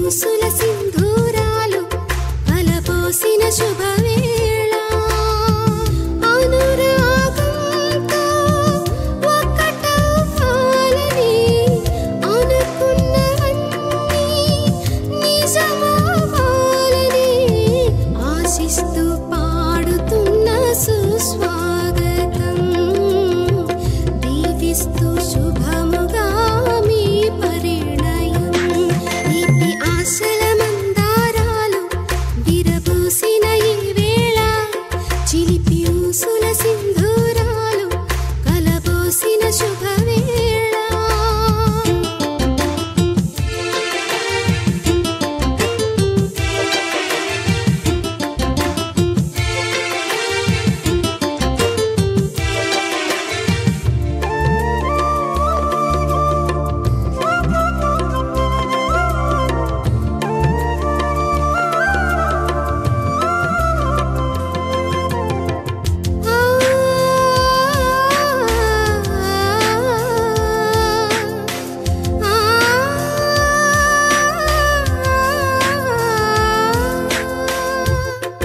ఊసుల సింధూరాలు కలబోసిన శుభవేళ అనురాగంతో ఒక్కటవ్వాలని అనుకున్నవన్నీ నిజమవ్వాలని ఆశిస్తూ పాడుతున్న సుస్వాగతం దీవిస్తూ శుభముగా మీ పరిణయం నీతి ఆశల మందారాలు విరబూసిన ఈ వేళ చిలిపి ఊసుల సింధూరాలు కలబోసిన శుభవేళ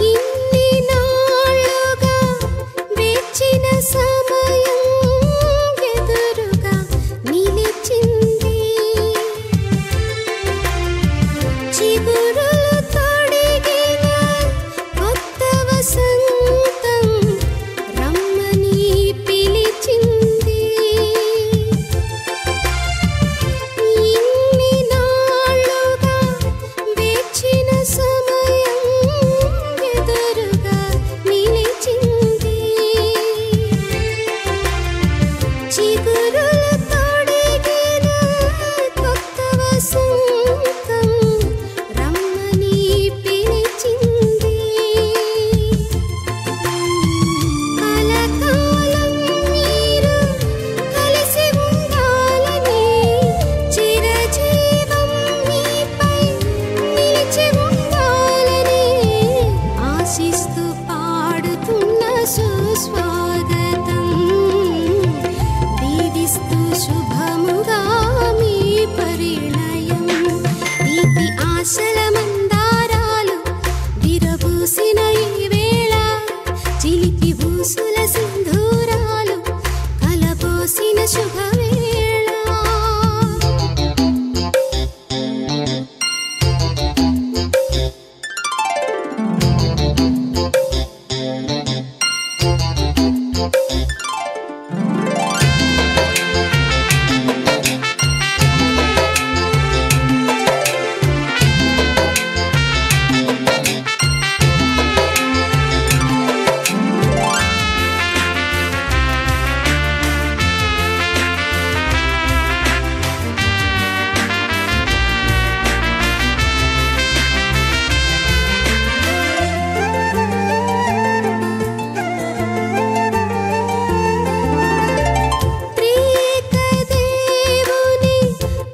ఇన్ని నాళ్ళుగా వేచిన సమయం ఎదురుగా నిలిచింది చిగురులు తొడిగిన కొత్త వసంతం రమ్మని పిలిచింది ఇన్ని నాళ్ళుగా వేచిన సమయం ఎదురుగా నిలిచింది చిగురులు తొడిగిన కొత్త వసంతం రమ్మని పిలిచింది కలకాలం మీరు కలిసి ఉండాలని చిరజీవం మీపై నిలిచి ఉండాలని ఆశిస్తూ పాడుతున్న సుస్వాగతం దీవిస్తూ శుభముగా మీ పరిణయం నీతి ఆశల మందారాలు విరబూసిన ఈ వేళ చిలిపి ఊసుల సింధూరాలు కలబోసిన శుభవేళ త్రియేకదేవుని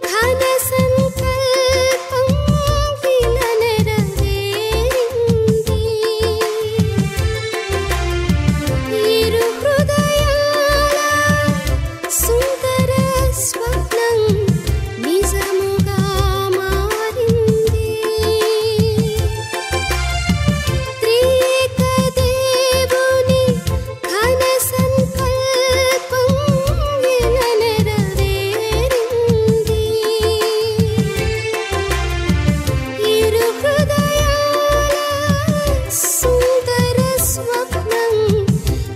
ఘన సంకల్పం ఇలా నెరవేరింది ఇరు హృదయాల సుందర స్వప్నం నిజముగా మారింది త్రియేకదేవుని ఘన సంకల్పం ఇలా నెరవేరింది ఇరు హృదయాల సుందర స్వప్నం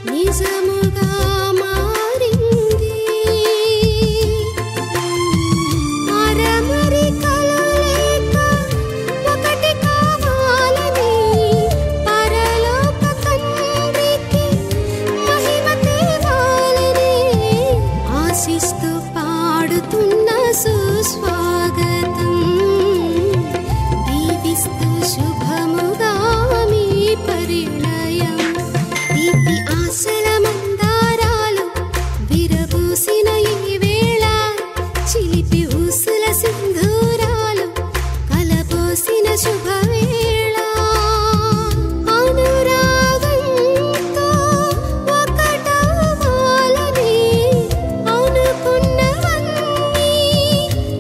నిజముగా మారింది అరమరికలు లేక ఒకటి కావాలని పరలోక తండ్రికి మహిమ తేవాలని ఆశిస్తూ పాడుతున్న సుస్వాగతం దీవిస్తూ శుభముగా మీ పరిణయం నీతి ఆశల మందారాలు విరబూసిన ఈ వేళ చిలిపి ఊసుల సింధూరాలు కలబోసిన శుభవేళ అనురాగంతో ఒకటవ్వాలని అనుకున్నవన్నీ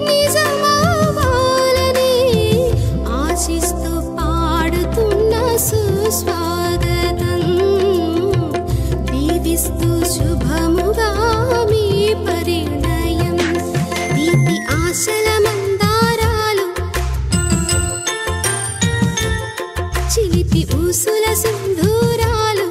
నిజమవ్వాలని ఊసుల సింధూరాలు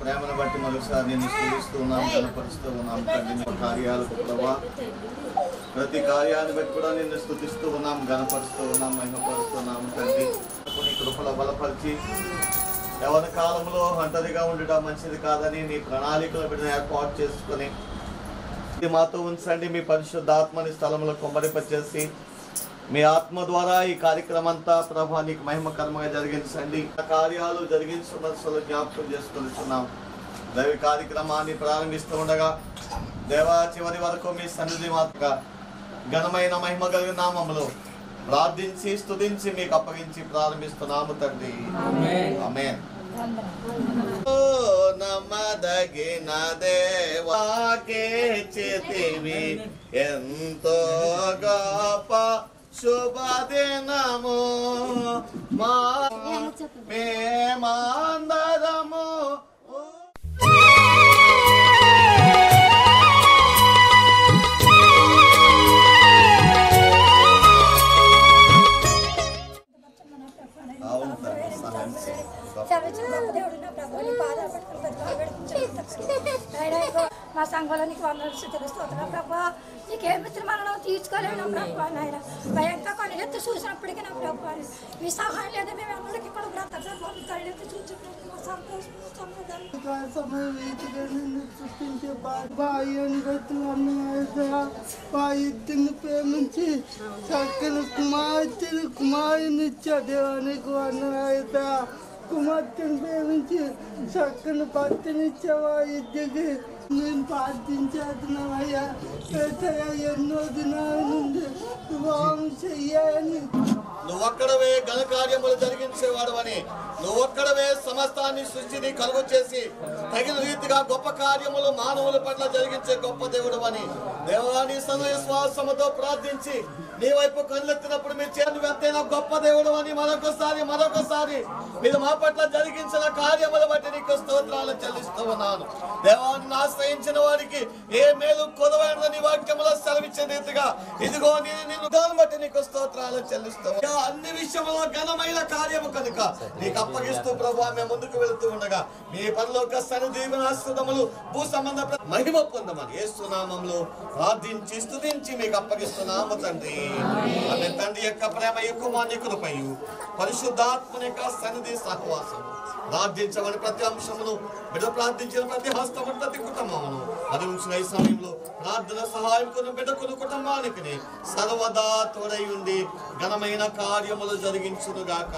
ప్రేమను బట్టి మరోసారి నేను స్తుతిస్తూ ఉన్నాను, కనపరుస్తూ ఉన్నాం తండ్రి. కార్యాలకు ప్రభా ప్రతి కార్యాన్ని బట్టి కూడా నిన్ను స్తుతిస్తూ ఉన్నాం, గణపరుస్తూ ఉన్నాం, మహిమపరుస్తున్నాము తండ్రి. నీ కృపల బలపరిచి యవన కాలంలో ఒంటరిగా ఉండటం మంచిది కాదని నీ ప్రణాళికలు బిడ్డను ఏర్పాటు చేసుకుని మాతో ఉంచండి. మీ పరిశుద్ధాత్మని స్థలంలో కొమ్మరిపచేసి మీ ఆత్మ ద్వారా ఈ కార్యక్రమం అంతా ప్రభా నీకు మహిమకరంగా జరిగించండి. కార్యాలు జరిగించవలసిన జ్ఞాపకం చేసుకొనిస్తున్నాం. దైవ కార్యక్రమాన్ని ప్రారంభిస్తూ ఉండగా దేవా చివరి వరకు మీ సన్నిధి మాత్రగా ఘనమైన మహిమ కలిగిన నామములో ప్రార్థించి స్తుతించి మీకు అప్పగించి ప్రారంభిస్తున్నాము తండ్రి. ఆమేన్. నమ్మదగిన దేవాకే చేతివి ఎంతో గొప్ప శుభదినము మేమందరము మా సంఘంలో నీకు వందలు తెలుస్తున్నా ప్రభా, నీకేమిత్ర మనం తీర్చుకోలేము ప్రభా. నాయన భయంగా కొన్ని ఎత్తు చూసినప్పటికీ నా ప్రభా మీ సహాయం లేదా మేము అందరికీ ఇక్కడ కళ్ళెత్తి చూసుకుంటాం. ప్రేమించి చక్కని కుమారుని దేవానికి వందనాయత. కుమార్తెను ప్రేమించి చక్కని భర్తనిచ్చావా ఇద్దరికి నేను ప్రార్థించేస్తున్నావయ్యా. ఎన్నో దినాల నుండి వివాహం చెయ్యాలని నువ్వొక్కడవే ఘనకార్యములు జరిగించేవాడు అని, నువ్వొక్కడవే సమస్తాన్ని సృష్టిని కలుగు చేసి తగిన రీతిగా గొప్ప కార్యములు మానవుల పట్ల జరిగించే గొప్ప దేవుడు అని దేవాన్ని విశ్వాసముతో ప్రార్థించి నీ వైపు కళ్ళెత్తినప్పుడు మీరు చేతులు ఎంతైనా గొప్ప దేవుడు అని మరొకసారి మీరు మా పట్ల జరిగించిన కార్యములు బట్టి నీకు స్తోత్రాలు చెల్లిస్తూ ఉన్నాను. దేవాన్ని ఆశ్రయించిన వారికి ఏ మేలు కొదవైన నీ వాక్యములో సెలవిచ్చే రీతిగా ఇదిగో నిన్ను దాన్ని బట్టి నీకు స్తోత్రాలు చెల్లిస్తూ అన్ని విషయంలో ఘనమైన కార్యము కనుక నీకు అప్పగిస్తూ ప్రభువా మేము ముందుకు వెళుతూ ఉండగా మీ పరలోక సన్నిధి ఆశీర్వాదములు భూ సంబంధ మహిమ పొందమని యేసు నామములో ప్రార్థించి స్తుతించి మీకు అప్పగిస్తున్నాము తండ్రి. ఆమె తండ్రి యొక్క ప్రేమ కుమారుని కృపయు పరిశుద్ధాత్మని యొక్క సన్నిధి సహవాసం ప్రార్థించమని ప్రతి అంశమును బిడ్డ ప్రార్థించిన ప్రతి హస్తము ప్రతి కుటుంబమును అది ఉంచిన ఈ సమయంలో ప్రార్థన సహాయం కొను బిడ్డకును కుటుంబానికి సర్వదా తోడై ఉండి ఘనమైన కార్యములు జరిగించునుగాక.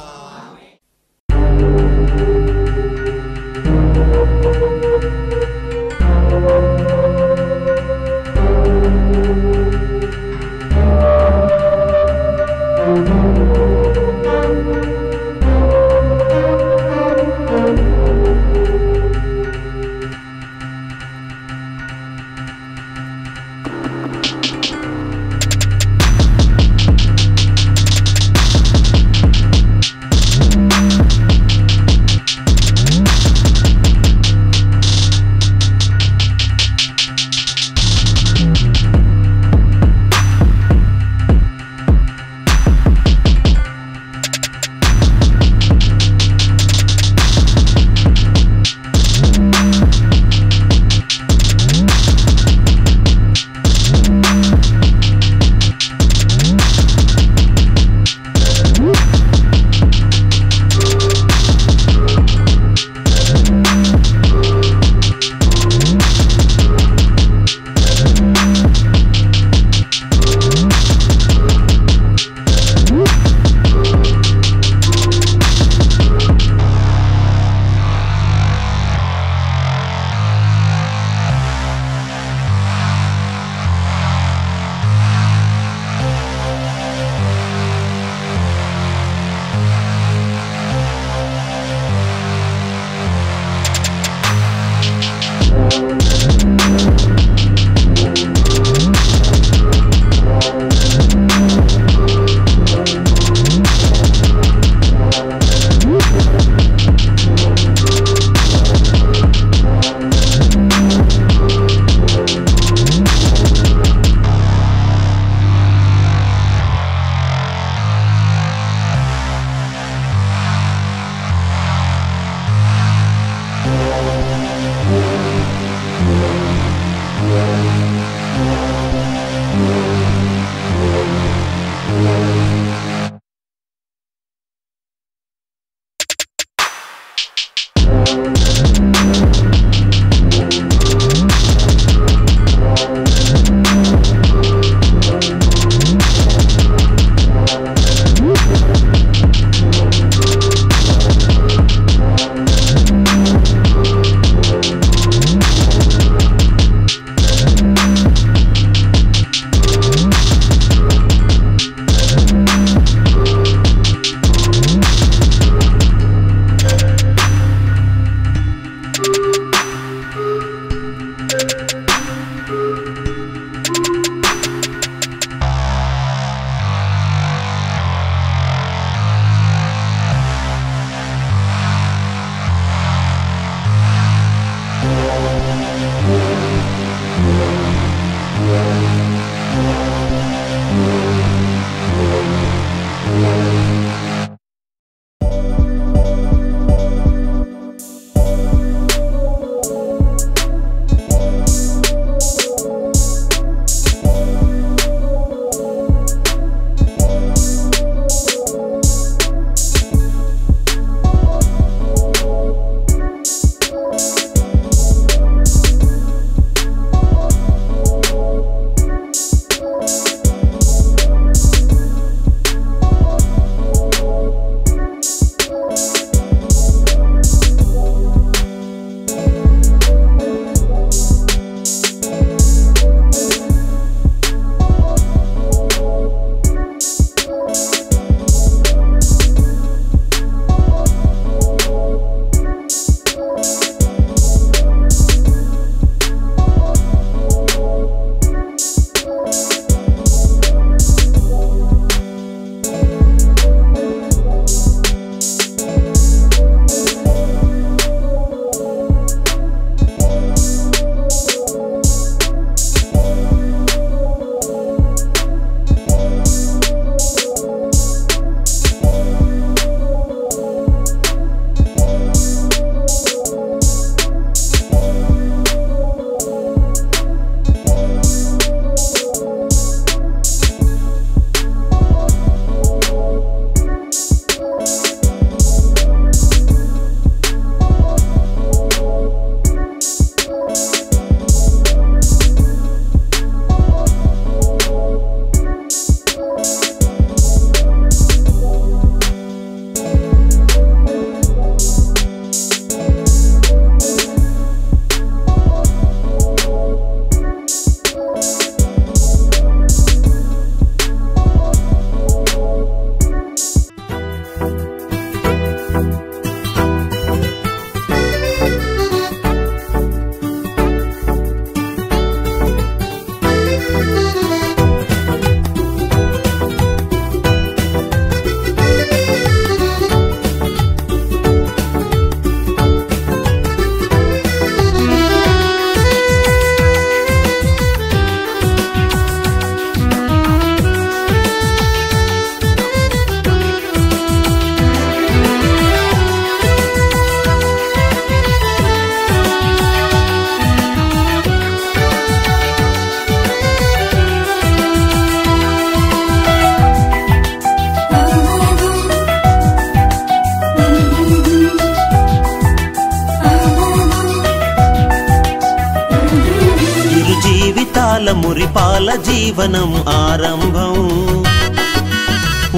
జీవితాల మురిపాల జీవనం ఆరంభం.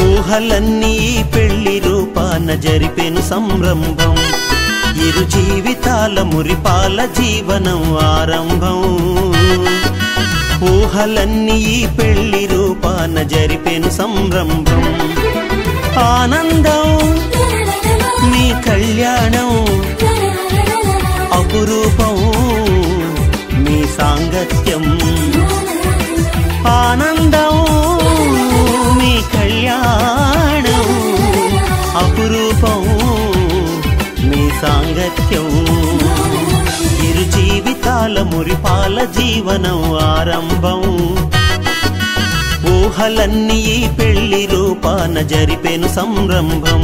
ఊహలన్నీ పెళ్లి రూపాన జరిపెను సంరంభం. ఇరు జీవితాల మురిపాల జీవనం ఆరంభం. ఊహలన్నీ పెళ్లి రూపాన జరిపెను సంరంభం. ఆనందం నీ కళ్యాణం అపురూపం మీ సాంగత్యం. ఆనందం మీ కళ్యాణం అపురూపం మీ సాంగత్యం. ఇరు జీవితాల మురిపాల జీవనం ఆరంభం. ఊహలన్నీ పెళ్లి రూపాన జరిపెను సంరంభం.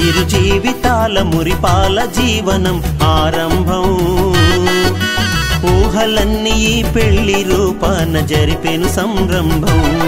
ఇరు జీవితాల మురిపాల జీవనం ఆరంభం. ఊహలన్నీ పెళ్లి రూపాన జరిపెను సంరంభం.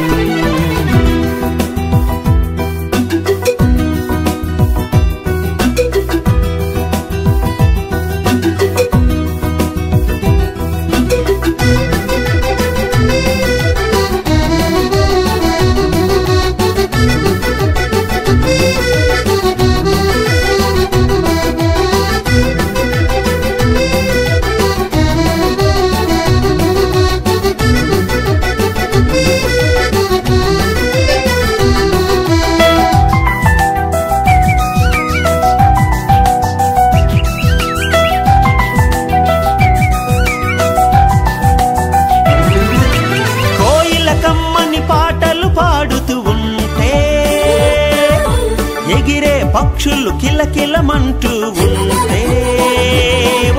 పక్షులు కిలకిలమంటూ ఉంటే,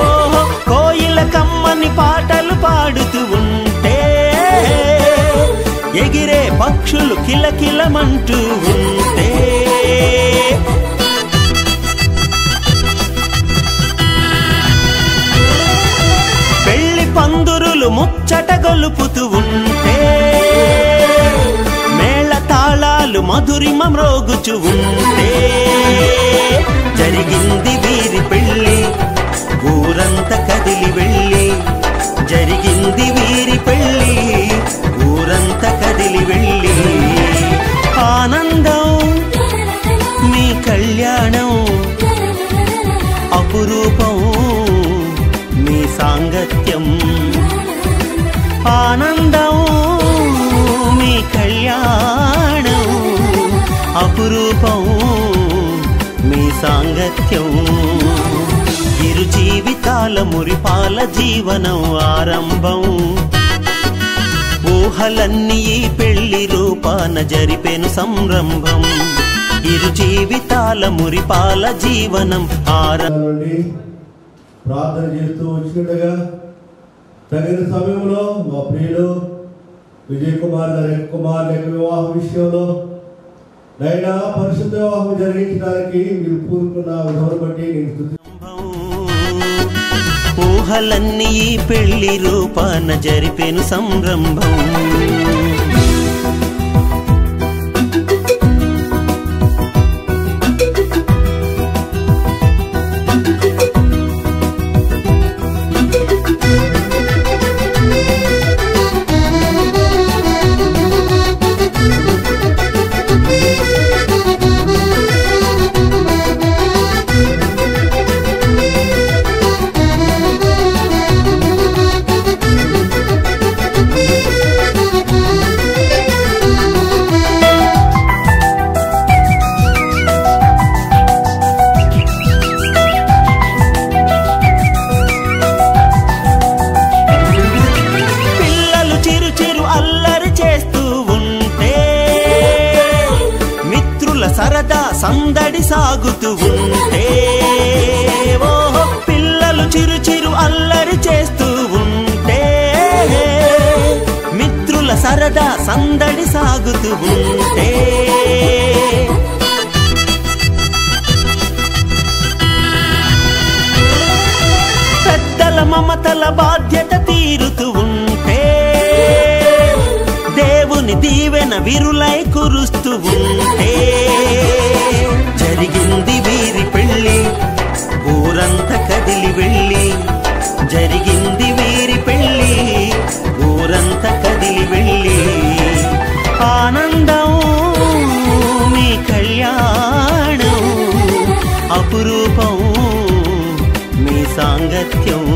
ఓహో కోయిల కమ్మని పాటలు పాడుతూ ఉంటే, ఎగిరే పక్షులు కిలకిలమంటూ ఉంటే, పెళ్లి పందురులు ముచ్చట గొలుపుతూ ఉంటే, మేళ తాళాలు మధురిమ మ్రోగుచు ఉంటే, జరిగింది వీరి పెళ్ళి ఊరంతా కదిలి వెళ్ళి, జరిగింది వీరి పెళ్ళి ఊరంతా కదిలి వెళ్ళి, ఆనందం మీ కళ్యాణం అపురూపం మీ సాంగత్యం, ఆనందం మీ కళ్యాణం అపురూపం మీ సాంగత్యం, ఇరు జీవితాల మురిపాల జీవనం ఆరంభం, ఊహలన్నీ ఈ పెళ్లి రూపాన జరిపెను సంరంభం, ఇరు జీవితాల మురిపాల జీవనం ఆరంభం. ప్రార్థన చేస్తూ వచ్చినట్టుగా తగిన సమయంలో మా ప్రియులు విజయ్ కుమార్ గారి కుమార్ యొక్క వివాహ విషయంలో నైనా పరిశుద్ధ వివాహం జరిగించడానికి మీరు పూనుకున్న విధానం బట్టి నేను ఊహలన్నీ ఈ పెళ్లి రూపాన జరిపెను సంరంభం. సరదా సందడి సాగుతూ ఉంటే, ఓహో పిల్లలు చిరు చిరు అల్లరి చేస్తూ ఉంటే, మిత్రుల సరదా సందడి సాగుతూ ఉంటే, పెద్దల మమతల బాధ్యత తీరుతూ ఉంటే, దేవుని దీవెన విరులై కురుస్తూ ఉంటే, జరిగింది వీరి పెళ్ళి ఊరంతా కదిలి వెళ్ళి, జరిగింది వీరి పెళ్ళి ఊరంతా కదిలి వెళ్ళి, ఆనందం మీ కళ్యాణం అపురూపం మీ సాంగత్యం,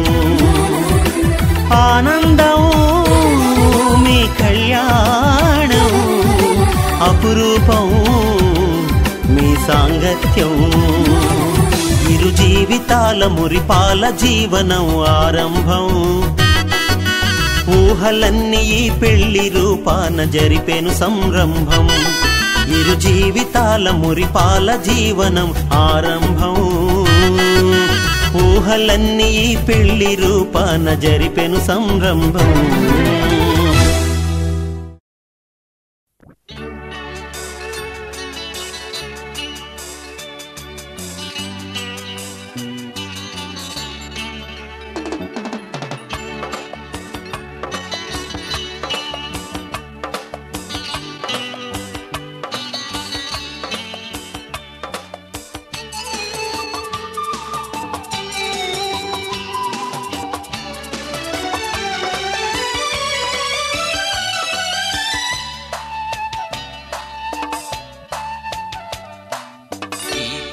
ఆనందం మీ కళ్యాణం అపురూపం మీ సాంగత్యం, ఇరు జీవితాల మురిపాల జీవనం ఆరంభం, ఊహలన్నీ ఈ పెళ్లి రూపాన జరిపెను సంరంభం, ఇరు జీవితాల మురిపాల జీవనం ఆరంభం, ఊహలన్నీ ఈ పెళ్లి రూపాన జరిపెను సంరంభం.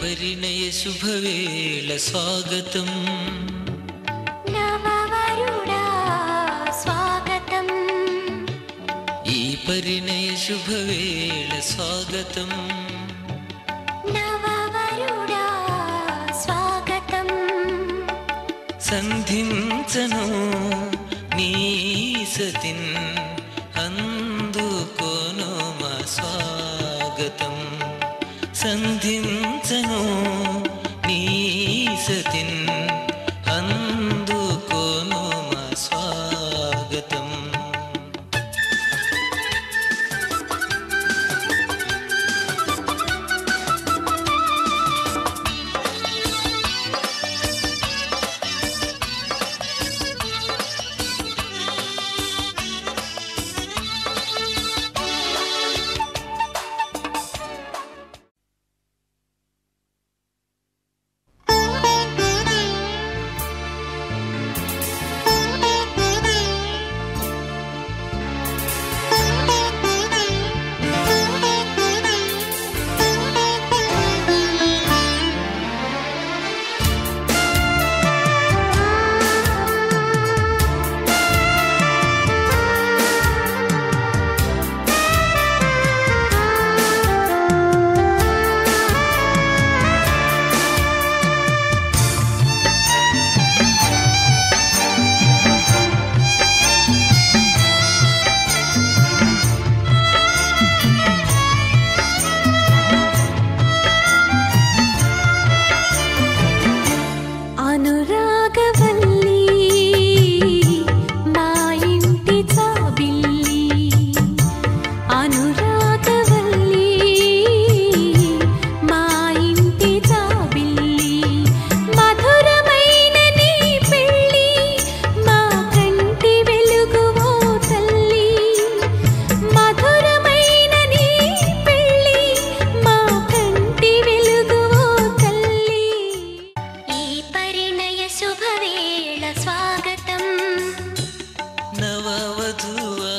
పరిణయ శుభవేళ స్వాగతం, నవవరుడా స్వాగతం, ఈ పరిణయ శుభవేళ స్వాగతం, నవవరుడా స్వాగతం, సంధించను నీ సతిన్ అందుకోను మా స్వాగతం, సంధించను వధువా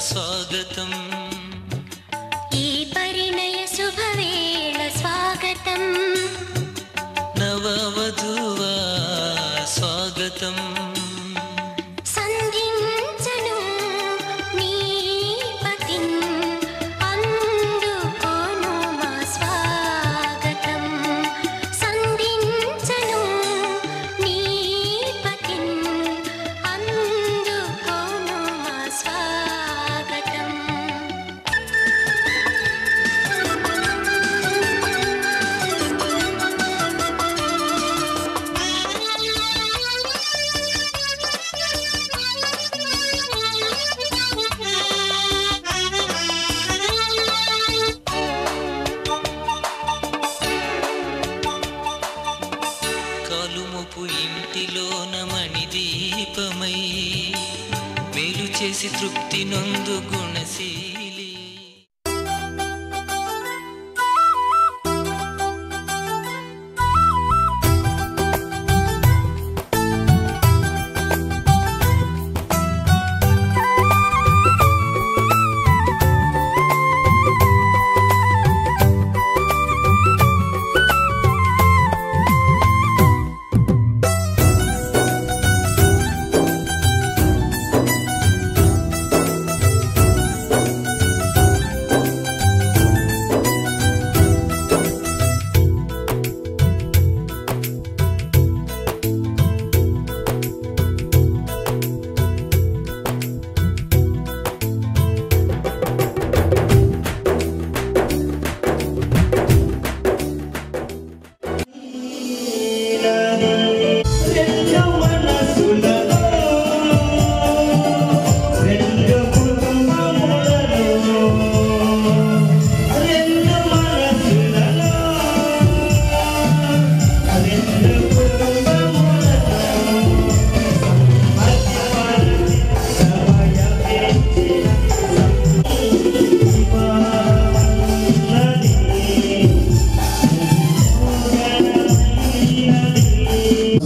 స్వాగతం ఈ పరిణయ శుభవేళ స్వాగతం నవ వధువా స్వాగతం సంధించను నీ పతిన్ అందుకోను మా స్వాగతం సంధించను నీ పతిన్ అందుకోను మా స్వాగతం కాలుమొపు ఇంటిలోన మణిదీపమై మేలు చేసి తృప్తి నొందు గుణశీలి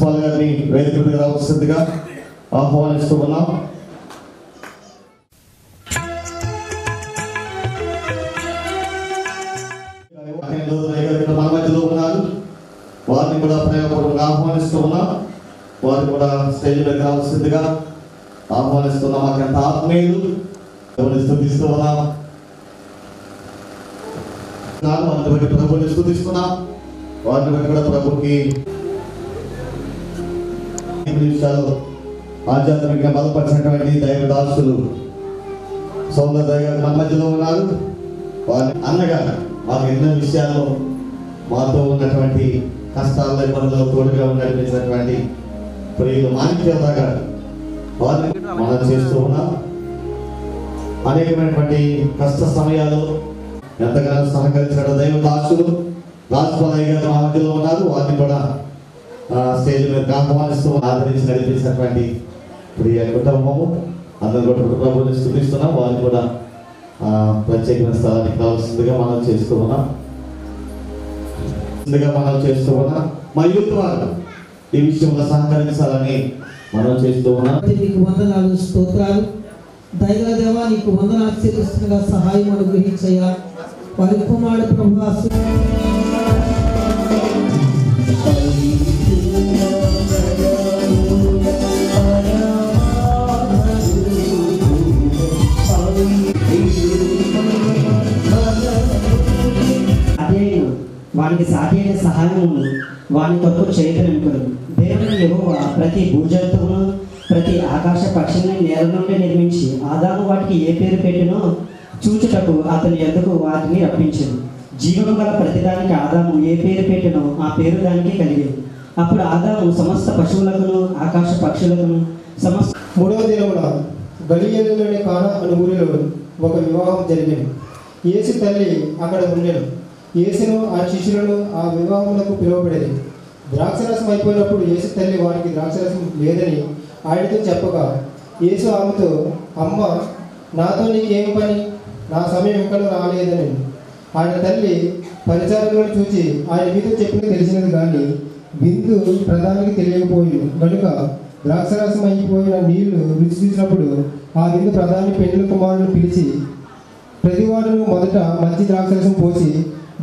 గారిని వేదిక మీదకి రావాల్సిందిగా ఆహ్వానిస్తూ ఉన్నాం. మన మధ్యలో ఉన్నారు, వారిని కూడా ప్రేమపూర్వకంగా ఆహ్వానిస్తూ ఉన్నాం. వారిని కూడా స్టేజ్ మీదకి రావాల్సిందిగా ఆహ్వానిస్తున్నాం. అక్కడ ఆత్మీయులు స్తుతిస్తూ ఉన్నాం. వారిని బట్టి ప్రభుని స్తుతిస్తున్నాం. వారిని బట్టి కూడా ప్రభుకి విషయాలు ఆధ్యాత్మికంగా బలపరిచినటువంటి దైవ దాసులు సోదర దైవ మన మధ్యలో ఉన్నారు. వారి అన్నగా మాకు ఎన్నో విషయాల్లో మాతో ఉన్నటువంటి కష్టాల్లో ఇబ్బందుల్లో తోడుగా నడిపించినటువంటి ప్రియులు మాణిక్యరావు గారు వారిని మనం చేస్తూ ఉన్నాం. అనేకమైనటువంటి కష్ట సమయాలు ఎంతగానో సహకరించిన దైవ దాసులు రాజపాలయ్య గారు మా మధ్యలో ఉన్నారు. వారిని కూడా స్టేజ్ మీద ఆహ్వానిస్తూ ఆదరించి నడిపించినటువంటి ప్రియ కుటుంబము అందరూ కూడా ప్రభువుని స్తుతిస్తున్నాం. వారిని కూడా ప్రత్యేకమైన స్థలానికి రావాల్సిందిగా మనం చేస్తూ ఉన్నాం. మా యూత్ వారు ఈ విషయంలో సహకరించాలని మనం చేస్తూ ఉన్నాం. నీకు వందనాలు, స్తోత్రాలు. దైవ దేవా నీకు వందనాలు చెల్లిస్తుండగా సహాయం అనుగ్రహించయ్యా. వారి కుమారుడు ప్రభు వానికి సాటి అయిన సహాయము వాని కొరకు చేయగలుగుతాడు. దేవుని యెహోవా ప్రతి భూజంతువును ప్రతి ఆకాశ పక్షిని నేల నుండి నిర్మించి ఆదాము వాటికి ఏ పేరు పెట్టినో చూచుటకు అతని ఎందుకు వాటిని రప్పించాడు. జీవము గల ప్రతిదానికి ఆదాము ఏ పేరు పెట్టినో ఆ పేరు దానికి కలిగేది. అప్పుడు ఆదాము సమస్త పశువులకును ఆకాశ పక్షులకును సమస్త. మూడవ దినమున గలిలయలోని కానా అను ఊరిలో ఒక వివాహం జరిగింది. యేసు తల్లి అక్కడ ఉండెను. యేసును ఆ శిష్యులను ఆ వివాహములకు పిలువబడేది. ద్రాక్షరసం అయిపోయినప్పుడు యేసు తల్లి వారికి ద్రాక్షరసం లేదని ఆయనతో చెప్పగా యేసు ఆమెతో, అమ్మ, నాతో నీకేం పని? నా సమయం ఇంకా రాలేదని. ఆయన తల్లి పరిచారకులను చూసి ఆయన మీతో చెప్పిన తెలిసినది కానీ విందు ప్రధానికి తెలియకపోయింది కనుక ద్రాక్షరసం అయిపోయిన నీళ్లు రుచి చూసినప్పుడు ఆ విందు ప్రధాని పెండ్లి కుమారులను పిలిచి ప్రతివాడును మొదట మంచి ద్రాక్షరసం పోసి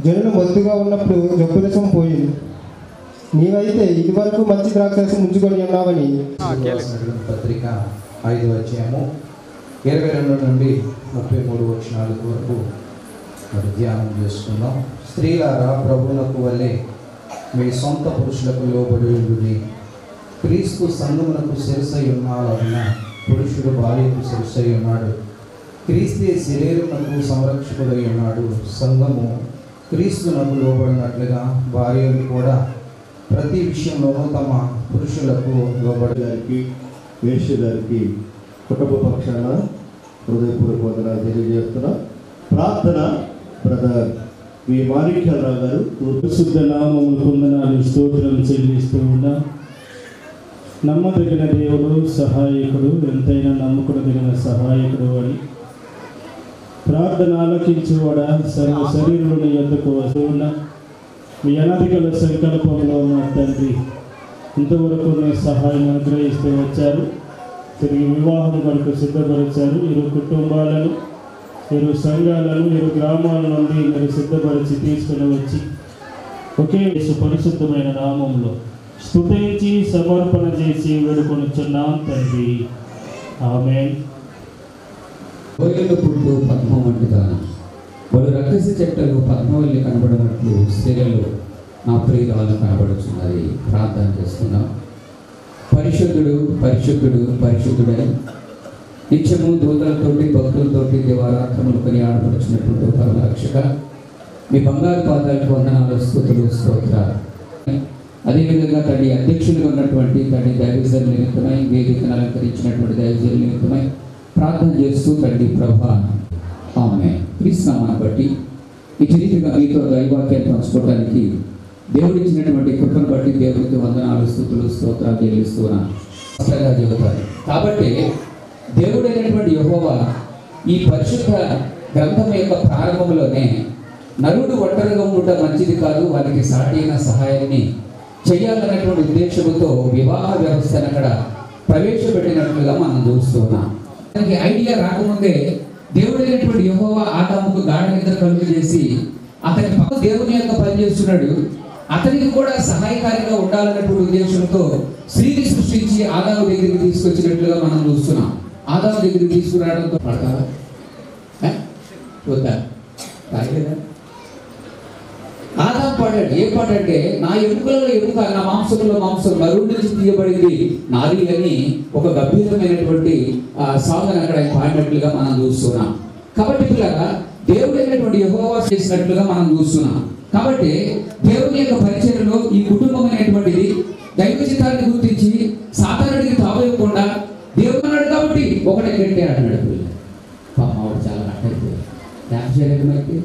జనులు మొద్దుగా ఉన్నప్పుడు జబ్బురసం పోయింది. నీవైతే ఇదివరకు మంచి ద్రాక్షరసం ఉంచుకొని ఉన్నావని. పత్రిక 5వ అధ్యాయము 22 నుండి 33 వచనాల వరకు మరి ధ్యానం చేసుకుందాం. స్త్రీలారా, ప్రభువునకు వలె మీ సొంత పురుషులకు లోబడి ఉండుడి. క్రీస్తు సంఘమునకు శిరస్సై ఉన్నాడన్న పురుషుడు భార్యకు శిరస్సై ఉన్నాడు. క్రీస్తే శరీరమునకు సంరక్షకుడై ఉన్నాడు. సంఘము క్రీస్తునకు లోబడినట్లుగా భార్యలు కూడా ప్రతి విషయంలోనూ తమ పురుషులకు లోబడి. గారికి వేష్య గారికి కుటుంబ పక్షాన హృదయపూర్వక వందనాలు తెలియజేస్తున్నా. ప్రార్థన బ్రదర్ మీ మాణిక్యాలరావు గారు. పరిశుద్ధ నామములు వందనాలు స్తోత్రం చెల్లిస్తూ ఉన్నా. నమ్మదగిన దేవుడు, సహాయకుడు, ఎంతైనా నమ్ముకునదగిన సహాయకుడు అని ప్రార్థన ఆలకించేవాడ సర్వ శరీరుని ఎందుకు వస్తూ ఉన్నా. మీ అనాదికల సంకల్పంలో మా తండ్రి ఇంతవరకు మీ సహాయం అనుగ్రహిస్తూ వచ్చారు. తిరిగి వివాహం కొరకు సిద్ధపరిచారు. ఇరు కుటుంబాలను, ఇరు సంఘాలను, ఇరు గ్రామాల నుండి మీరు సిద్ధపరిచి తీసుకుని వచ్చి ఒకే పరిశుద్ధమైన నామంలో స్తుతించి సమర్పణ చేసి వేడుకొనుచున్నాం తండ్రి. ఆమేన్. కోయిల పుట్టు పద్మం వంటిదాన వాడు రక్కస చెట్టలు పద్మవల్లి కనబడినట్లు స్త్రీలలో నా ప్రియురాలు కనబడుచున్నది. ప్రార్థన చేస్తున్నాం. పరిశుద్ధుడు పరిశుద్ధుడు పరిశుద్ధుడని నిత్యము దూతలతోటి భక్తులతోటి దేవారాత్మలు కొని ఆడపడుచున్నటువంటి పరమరక్షక మీ బంగారు పాదాలకు వందనాలు, స్తుతులు, స్తోత్రాలు. అదేవిధంగా తండ్రి అధ్యక్షులుగా ఉన్నటువంటి తండ్రి దైవజనుల నిమిత్తమై, వేదికను అలంకరించినటువంటి దైవజనుల నిమిత్తమై ప్రార్థన చేస్తూ తండ్రి ప్రభా ఆమె క్రీస్తునామాన్ని బట్టి ఇటు రీతిగా మీతో దైవాక్యాన్ని పంచుకోవడానికి దేవుడిచ్చినటువంటి కృపను బట్టి దేవుడికి వందనాలు, స్తుతులు, స్తోత్రాలు చెల్లిస్తున్నాను. చెబుతారు కాబట్టి దేవుడైనటువంటి యెహోవా ఈ పరిశుద్ధ గ్రంథం యొక్క ప్రారంభంలోనే నరుడు ఒంటరిగా ఉండటం మంచిది కాదు, వారికి సాటి అయిన సహాయాన్ని చేయాలనేటువంటి ఉద్దేశంతో వివాహ వ్యవస్థను అక్కడ ప్రవేశపెట్టినట్లుగా మనం చూస్తున్నాం. దానికి ఐడియా రాకముందే దేవుడైనటువంటి యెహోవా ఆదాముకు గాఢ నిద్ర కలుగు చేసి అతని పక్క దేవుని యొక్క పనిచేస్తున్నాడు. అతనికి కూడా సహాయకారిగా ఉండాలన్నటువంటి ఉద్దేశంతో స్త్రీని సృష్టించి ఆదాము దగ్గరికి తీసుకొచ్చినట్లుగా మనం చూస్తున్నాం. ఆదాము దగ్గరికి తీసుకురావడంతో పడతారా వద్దా? తాగలేదా? ఆదాము పాడాడు. ఏ పాట అంటే నా ఎముకలలో ఎముక, నా మాంసంలో మాంసం, నరుడి నుంచి తీయబడింది నాది అని ఒక గంభీరమైనటువంటి సాంగ్ అక్కడ పాడినట్లుగా మనం చూస్తున్నాం. కాబట్టి పిల్లగా దేవుడైనటువంటి యెహోవా చేసినట్లుగా మనం చూస్తున్నాం. కాబట్టి దేవుని యొక్క పరిచర్యలో ఈ కుటుంబం అనేటువంటిది దైవ చిత్తాన్ని గుర్తించి సాధారణకి తావేయకుండా దేవుడు అన్నాడు కాబట్టి ఒకటే గంటే అన్నాడు. పాప ఆవిడ చాలా అట్టయిపోయింది. జ్ఞాపకమైతే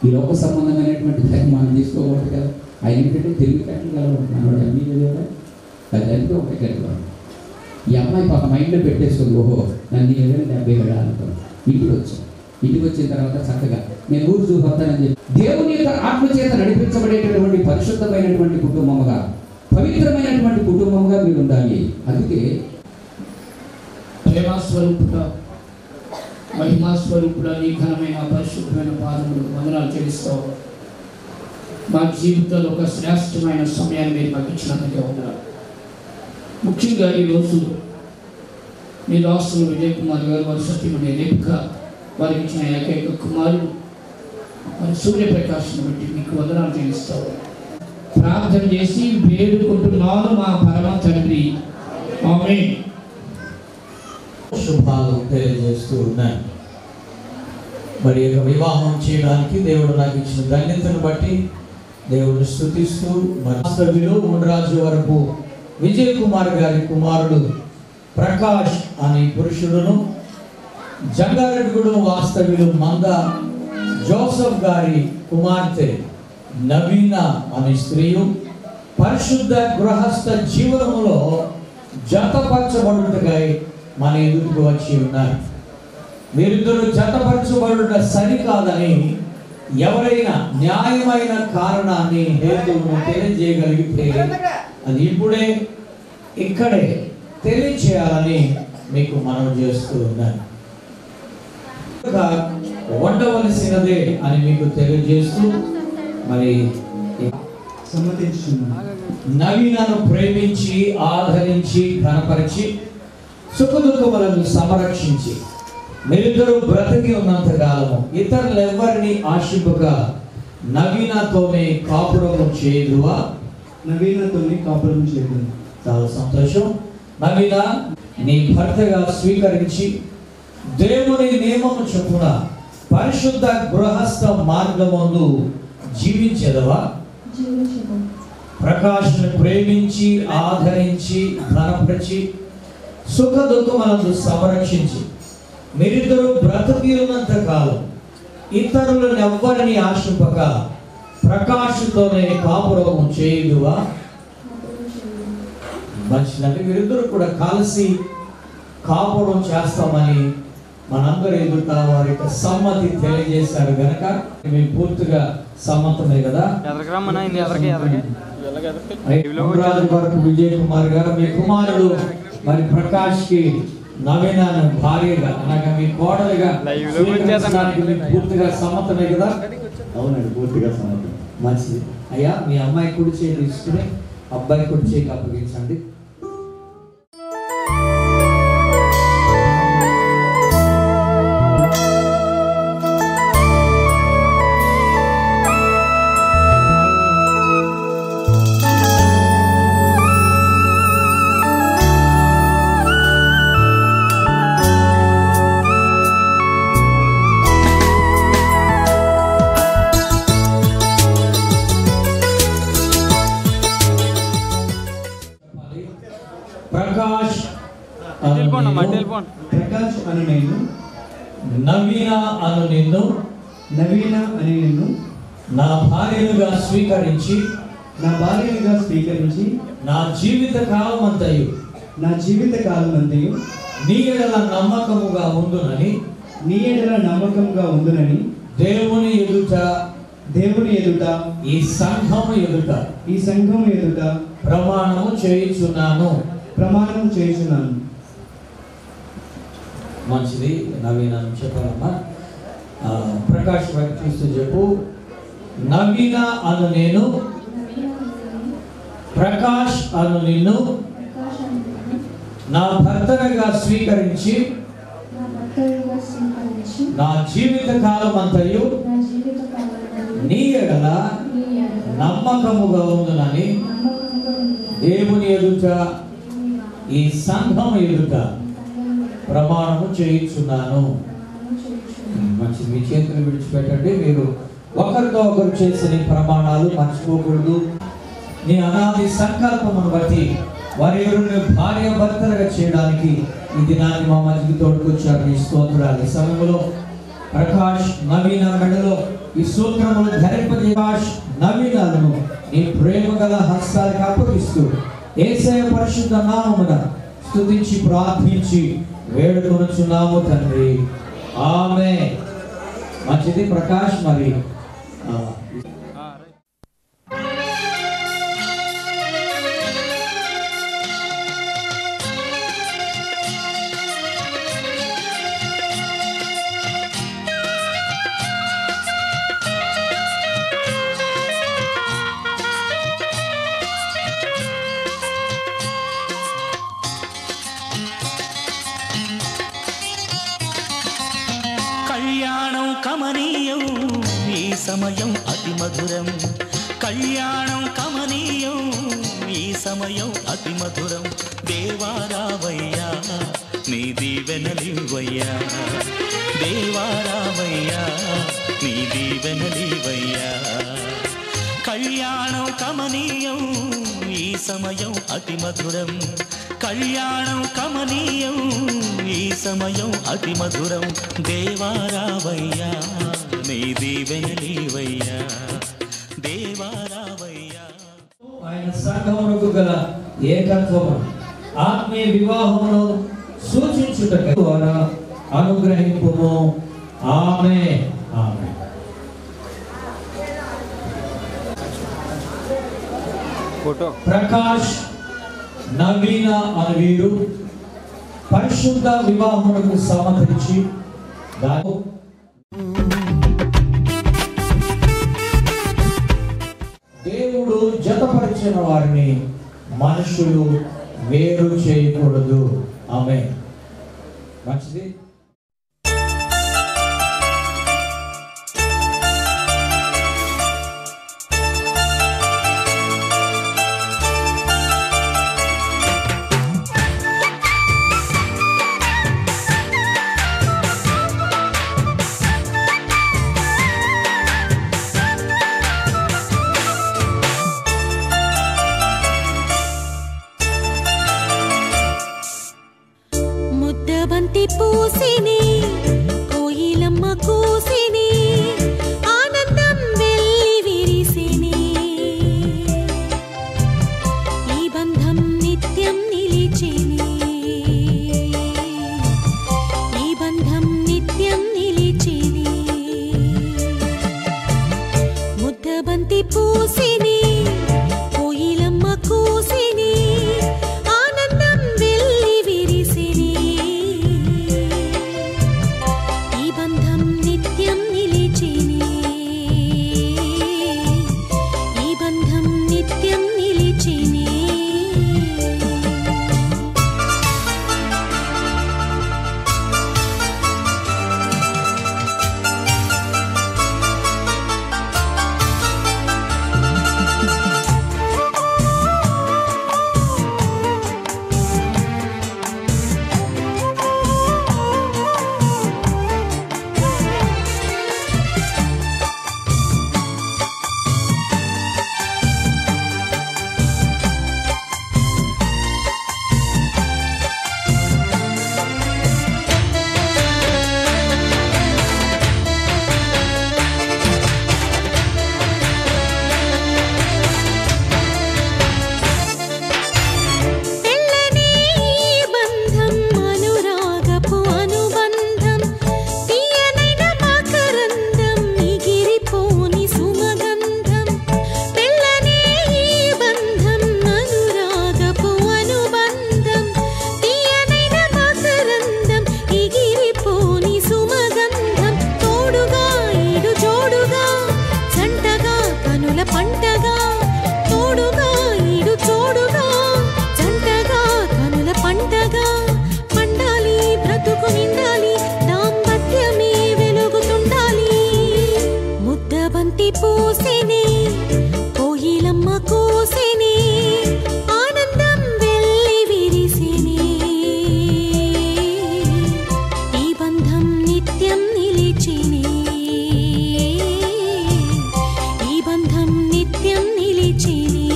ఈ లోక సంబంధమైనటువంటి దాన్ని మనం తీసుకోకూడదు కదా. ఆయన ఏంటంటే తెలుగు కట్టగలవాడు అన్నాడు. అన్నీ కదా అది అయితే ఒకటే కట్టేవాడు. ఈ అమ్మాయి పాప మైండ్లో పెట్టేస్తుంది, ఓహో నన్ను 70 అనుకున్నాను. ఇంటికి వచ్చిన తర్వాత చక్కగా నేను ఊరు చూపొస్తానని చెప్పి దేవుని యొక్క ఆత్మచేత నడిపించబడేటటువంటి పరిశుద్ధమైనటువంటి కుటుంబముగా, పవిత్రమైనటువంటి కుటుంబముగా మీరు ఉండాలి. అందుకే ప్రేమస్వరూపుడ, మహిమాస్వరూపుడ, నీ ఘనమైన పరిశుద్ధమైన పాదములు వందనాలు చెల్లిస్తావు. మా జీవితంలో ఒక శ్రేష్టమైన సమయాన్ని మీరు మాకు ఇచ్చినందుకే వందనాలు. ముఖ్యంగా ఈరోజు మీ దాసులు విజయ్ కుమార్ గారు, వారి సత్యమనే రేపిక, వారికి ఇచ్చిన ఏకైక కుమారుడు మరి సూర్యప్రకాశం బట్టి మీకు వందనాలు చెల్లిస్తావు. ప్రార్థన చేసి వేడుకుంటున్నాను మా పరమ తండ్రి. ఆమేన్. శుభాలు తెలియజేస్తూ ఉన్నాను. మరి యొక్క వివాహం చేయడానికి దేవుడు నాకు ఇచ్చిన ధన్యతను బట్టి దేవుడిని స్తుతిస్తూ, వాస్తవ్యులు ఉండరాజు వరకు విజయ్ కుమార్ గారి కుమారుడు ప్రకాష్ అనే పురుషుడును, జంగారెడ్డిగూడెం వాస్తవ్యులు మంద జోసఫ్ గారి కుమార్తె నవీన అనే స్త్రీయు పరిశుద్ధ గృహస్థ జీవనములో జతపరచబడుటకై మన ఎదుటికి వచ్చి ఉన్నారు. వీరిద్దరూ జతపరచబడుట సరికాదని ఎవరైనా న్యాయమైన కారణాన్ని, హేతువును తెలియజేయగలిగితే అది ఇప్పుడే ఇక్కడే తెలియచేయాలని మీకు మనవి చేస్తూ ఉన్నాను. ఉండవలసినదే అని మీకు తెలియజేస్తూ మరి నవీనను ప్రేమించి ఆదరించి ఘనపరిచి సుఖదుఖములను సంరక్షించి మీరిద్దరూ బ్రతికి ఉన్నంత కాలము ఇతరులెవ్వరిని ఆశింపక నవీనతోనే కాపురము చేయుదువా? నవీనతోనే కాపురం చేయదు. చాలా సంతోషం. నవీన నీ భర్తగా స్వీకరించి దేవుని నియమము చొప్పున పరిశుద్ధ గృహస్థ మార్గమందు జీవించేదవా? ప్రకాష్ను ప్రేమించి ఆదరించి ఘనపరిచి సుఖ దుఃఖములను సంరక్షించి మీరిద్దరూ బ్రతికి ఉన్నంత కాలం ఇతరులను ఎవ్వరిని ఆశింపక ప్రకాశంతోనే కాపురము చేయుదువా? మంచిదంటే మీరిద్దరూ కూడా కలిసి కాపురం చేస్తామని మనందరూ ఎదుట వారి యొక్క సమ్మతి తెలియజేశారు గనక మేము పూర్తిగా సమ్మతమే కదా. వరకు విజయ్ కుమార్ గారు మీ కుమారుడు మరి ప్రకాష్ కి నవీనాను భార్యగా అనగా మీ కోడలుగా పూర్తిగా సమ్మతమే కదా? అవునండి, పూర్తిగా సమ్మతం. మంచిది. అయ్యా మీ అమ్మాయి కుడి చేయి తీసుకుని అబ్బాయి కుడి చేయికి అప్పగించండి. ప్రకాష్ అను నేను, నవీన అను నిన్ను నా భార్యలుగా స్వీకరించి నా జీవిత కాలమంతయు నీ ఎడల నమ్మకముగా ఉండునని దేవుని ఎదుట ఈ సంఘము ఎదుట ప్రమాణము చేయుచున్నాను. మంచిది. నవీన చెప్పాలమ్మా. ప్రకాష్ వైపు చూస్తూ చెప్పు. నవీన అను నేను, ప్రకాష్ అను నిన్ను నా భర్తగా స్వీకరించి నా జీవిత కాలమంతయు నీ ఎడల నమ్మకముగా ఉండునని దేవుని ఎదుట ఈ సంఘం ఎదుట ప్రమాణము చేయించున్నాను. మంచి. మీ చేతులు విడిచిపెట్టండి. మీరు ఒకరితో ఒకరు చేసిన ప్రమాణాలు మర్చిపోకూడదు. నీ అనాది సంకల్పమును బట్టి వారి ఎవరిని భార్య భర్తలుగా చేయడానికి ఈ దినాన్ని మా మధ్యకి తోడుకొచ్చారు. నీ స్తోత్రాలు. ఈ సమయంలో ప్రకాష్ నవీన మెడలో ఈ సూత్రములు ధరింపజేష్ నవీనాలను నీ ప్రేమ గల హస్తాలకు అప్పగిస్తూ యేసయ్య పరిశుద్ధ నామమున స్తుతించి ప్రార్థించి వేడుకొనుచున్నాము తండ్రి. ఆమేన్. మంచిది. ప్రకాష్ మరి కమనీయం ఈ సమయం అతి మధురం. కళ్యాణం కమనీయం ఈ సమయం అతి మధురం. దేవారావయ్యా నీ దీవెనలివయ్యా, దేవారావయ్యా నీ దీవెనలివయ్యా. కళ్యాణం కమనీయం ఈ సమయం అతి మధురం. కళ్యాణం కమనీయం ఈ సమయం అతి మధురం. దేవారావయ్యా నీ దీవెనలివయ్యా, దేవారావయ్యా. ఆయన సంఘమునకు గల ఏకత్వము ఆత్మీయ వివాహమును సూచించుటకు ద్వారా అనుగ్రహింపుము. ఆమేన్. ఆమేన్. ప్రకాష్ నవీన అను వీరు పరిశుద్ధ వివాహములకు సమకరించి దేవుడు జతపరిచిన వారిని మనుషులు వేరు చేయకూడదు. ఆమేన్. మంచిది. ముద్దబంతి పూసిని కోయిలమ్మ కూసిని ఆనందం వెల్లి విరిసిని ఈ బంధం నిత్యం నిలిచిని ఈ బంధం నిత్యం నిలిచిని ముద్దబంతి పూసిని కోయిలమ్మ కూసిని ఆనందం వెల్లి విరిసిని ఈ బంధం నిత్యం నిలిచిని ఈ బంధం నిత్యం నిలిచిని తెల్లని ఈ బంధం అనురాగపు అనుబంధం తీయనైన మకరందం ఎగిరిపోని సుమగంధం తెల్లని ఈ బంధం అనురాగపు అనుబంధం తీయనైన మకరందం ఎగిరిపోని సుమగంధం తోడుగా ఈడు జోడుగా జంటగా కనుల పంటగా తోడుగా ఈడు జోడుగా జంటగా కనుల పంటగా పండాలి బ్రతుకు నిండాలి దాంపత్యమే వెలుగుతుండాలి ముద్దబంతి పూసిని కోయిలమ్మ కూసిని ఆనందం వెల్లి విరిసిని ఈ బంధం నిత్యం నిలిచిని ఈ బంధం నిత్యం నిలిచిని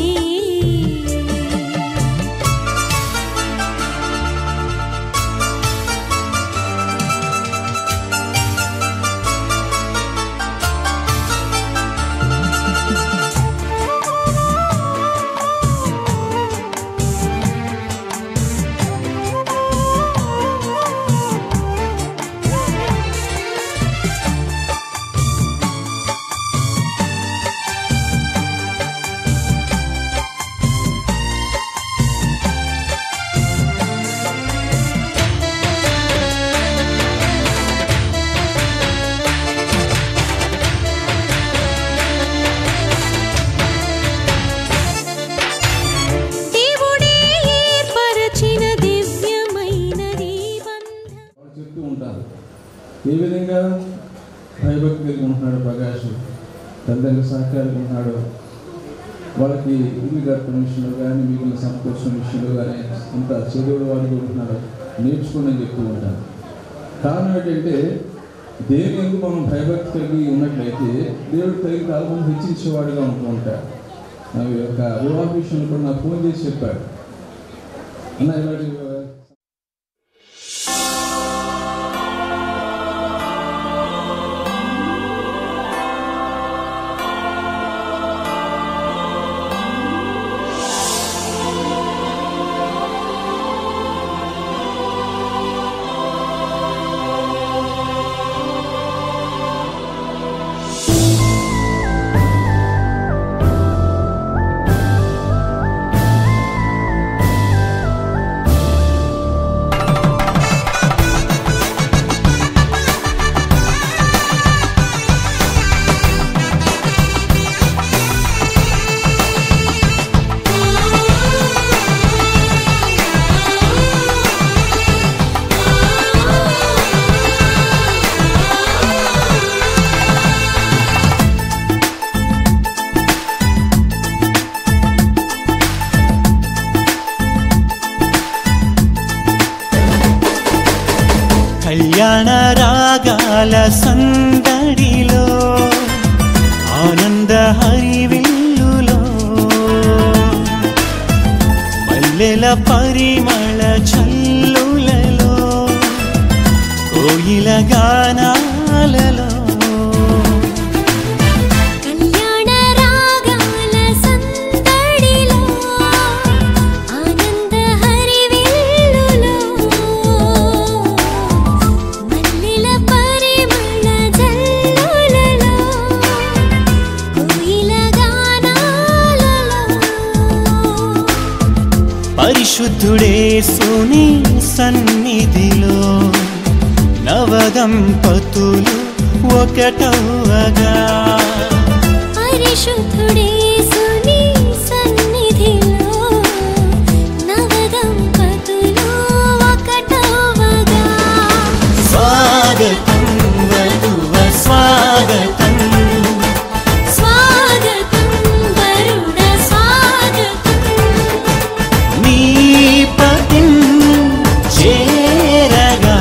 దేవుడే ఏర్పరచిన దివ్యమైనది బంధం చెప్తూ ఉంటారు ఏ విధంగా భయభక్తి కలిగి ఉంటున్నాడు ప్రకాష్, తల్లిదండ్రుల సహకారంగా ఉన్నాడు, వాళ్ళకి ఇల్లు కట్టడం విషయంలో కానీ మిగిలిన సమకూర్చిన విషయంలో కానీ ఇంత చదువుడు వాడికి ఉంటున్నాడు, నేర్చుకోండి చెప్తూ ఉంటారు. కారణం ఏంటంటే దేవుని ఎందుకు మనం భయభక్తి కలిగి ఉన్నట్లయితే దేవుడు తగిన కాలం హెచ్చించేవాడుగా ఉంటూ ఉంటాడు. నా యొక్క వివాహ విషయంలో కూడా నాకు ఫోన్ చేసి చెప్పాడు, అన్న ఇలాంటి రాగాల సందడిలో ఆనంద హరివిల్లులో మల్లెల పరిమళ చల్లులలో కోయిల గానాలలో కళ్యాణ రాగాల సందడిలో ఆనంద హరివిల్లులో మల్లెల పరిమళ జల్లులలో కోయిల గానాలలో పరిశుద్ధుడేసుని సన్నిధిలో నవదంపతులు ఒకటవగా పరిశుద్ధుడేసుని సన్నిధిలో నవదంపతులు ఒకటవగా స్వాగతం వధువ స్వాగతం స్వాగతం వరుణ స్వాగతం నీ పతిం చేరగా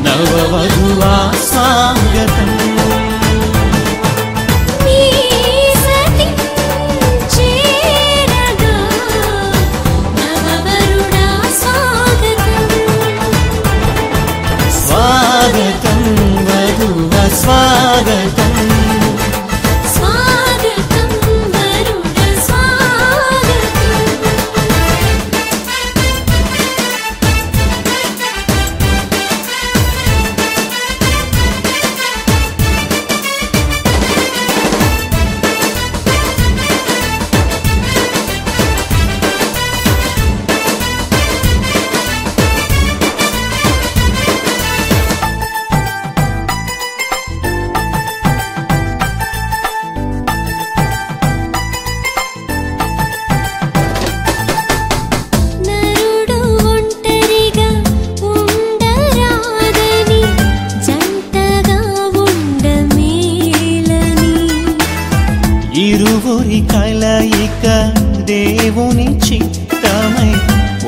నవవధువా స్వాగతం నీ సతి చేరగా నవవరుణ స్వాగతం స్వాగతం వధువ స్వాగతం స్వాగతం వరుణ స్వాగతం నరుడు ఒంటరిగా ఉండరాదని జంటగా ఉండమేలని ఇరువురి కలయిక దేవుని చిత్తమై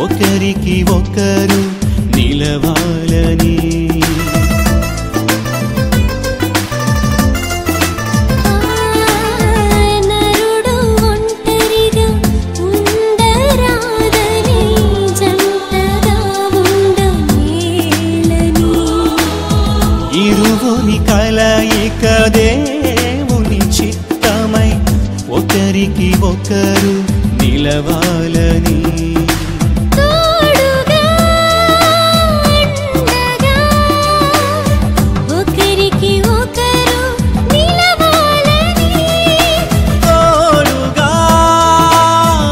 ఒకరికి ఒకరు నిలవాలని నరుడు ఒంటరిగా ఉండరాదని జంటగా ఉండమేలని ఇరువురి కలయిక దేవుని చిత్తమై ఒకరికి ఒకరు నిలవాలని తోడుగా అండగా ఒకరికి ఒకరు నిలవాలని తోడుగా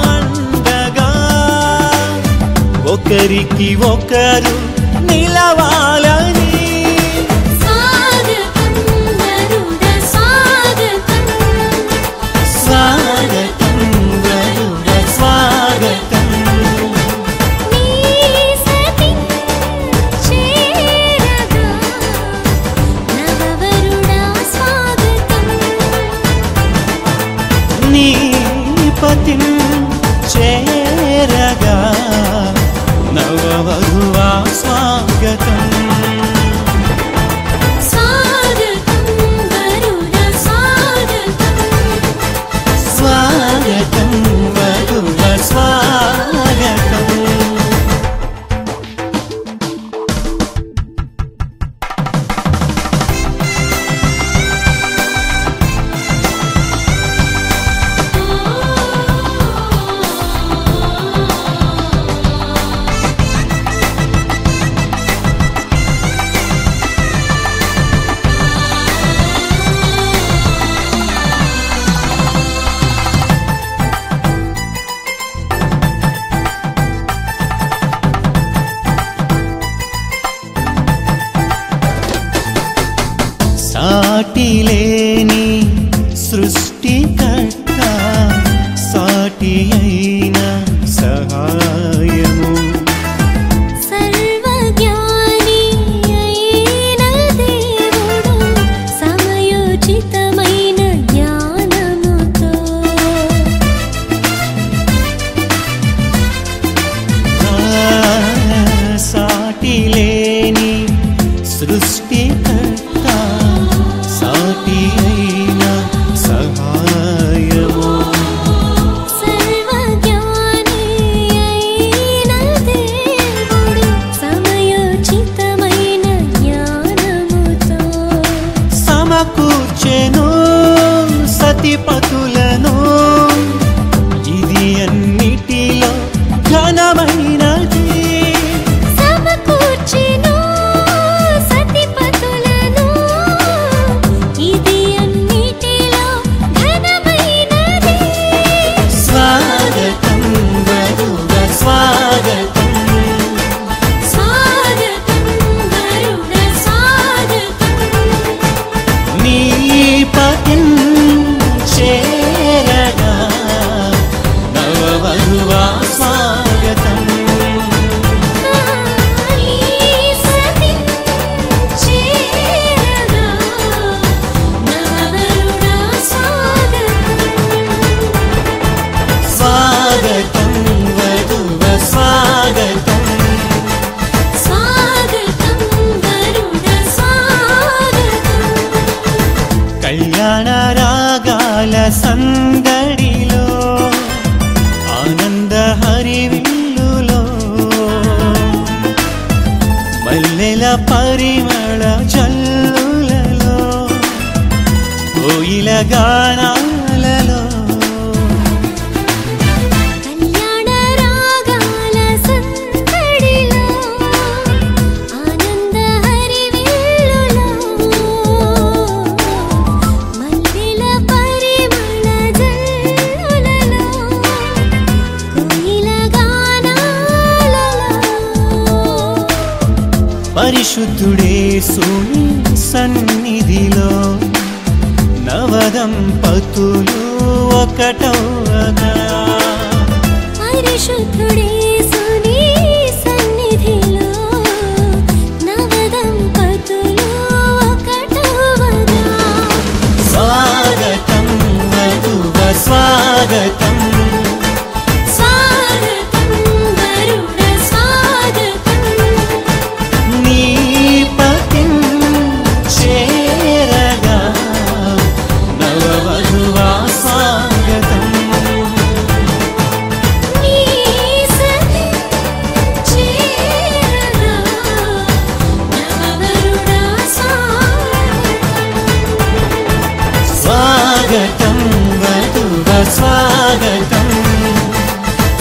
అండగా ఒకరికి ఒకరు నిలవాలని స్వాగతం వరుణ స్వాగతం స్వాగతం వరుణ స్వాగతం నీ సతి చేరగా నవవరుణ స్వాగతం నీ పతిం చేరగా నవవధువా స్వాగతం స్వాగతం వరుణ స్వాగతం స్వాగతం వధువ స్వాగతం సాటిలేని సృష్టికర్త సాటి అయిన సహాయము సర్వజ్ఞాని అయిన దేవుడు సమయోచితమైన జ్ఞానముతో సాటిలేని సృష్టి సృష్టికర్త సాటి అయిన సహాయము సర్వజ్ఞాని అయిన దేవుడు సమయోచితమైన జ్ఞానముతో సమకూర్చెను సతిపతులను ఇది అన్నిటిలో ఘనమైనది సమకూర్చెను సతిపతులను ఇది అన్నిటిలో ఘనమైనది స్వాగతం వరుడ స్వాగతం స్వాగతం వరుడ స్వాగతం నీ పతిన్ చేరగా నవవధువా స్వాగతం నీ సతి చేరగా నవవరుడ స్వాగతం వధువ స్వాగతం స్వాగతం వరుడ స్వాగతం కళ్యాణ రాగాల సందడిలో ఆనంద హరివిల్లులో మల్లెల పరిమళ జల్లులలో కోయిల గానాలలో కళ్యాణ రాగాల సందడిలో ఆనంద హరివిల్లులో మల్లెల పరిమళ జల్లులలో కోయిల గానాలలో పరిశుద్ధుడే సుని సన్నిధిలో నవదంపతులు ఒకటవగా పరిశుద్ధుడే సుని సన్నిధిలో నవదంపతులు ఒకటవగా స్వాగతం వధువ స్వాగతం స్వాగతం వరుడ స్వాగతం నీ పతిన్ చేరగా నవవధువా స్వాగతం నీ సతి చేరగా నవవరుడ స్వాగతం వధువ స్వాగతం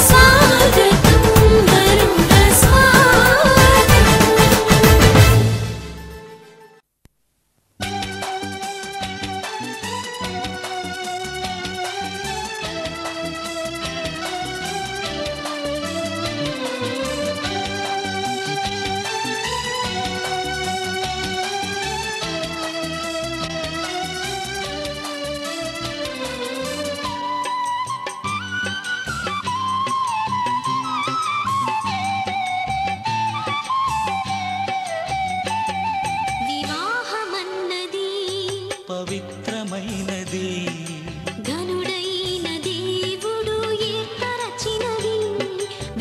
స్వాగతం వరుడ స్వాగతం వివాహమన్నది పవిత్రమైనది ఘనుడైన దేవుడు ఏర్పరచినది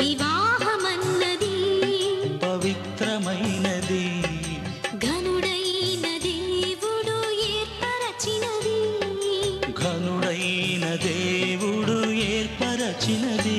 వివాహమన్నది పవిత్రమైనది ఘనుడైన దేవుడు ఏర్పరచినది ఘనుడైన దేవుడు ఏర్పరచినది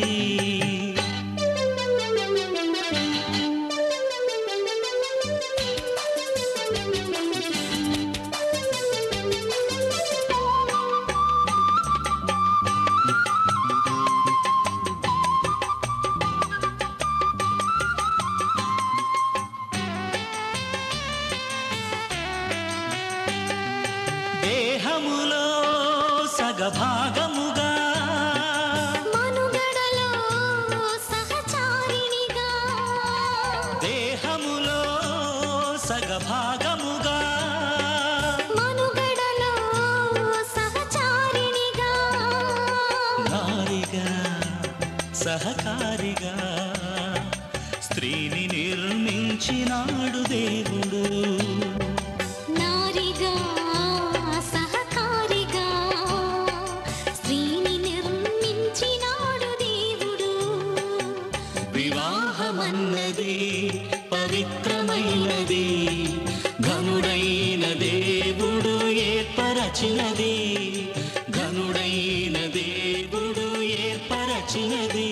దేహములో సగభాగముగా మనుగడలో సహచారిణిగా దేహములో సగభాగముగా మనుగడలో సహచారిణిగా నారిగా సహకారిగా స్త్రీని నిర్మించినాడు దేవుడు నారిగా సహకారిగా స్త్రీని నిర్మించినాడు దేవుడు వివాహమన్నది పవిత్రమైనది ఘనుడై ఘనుడైన దేవుడు ఏర్పరచినది ఘనుడైన దేవుడు ఏర్పరచినది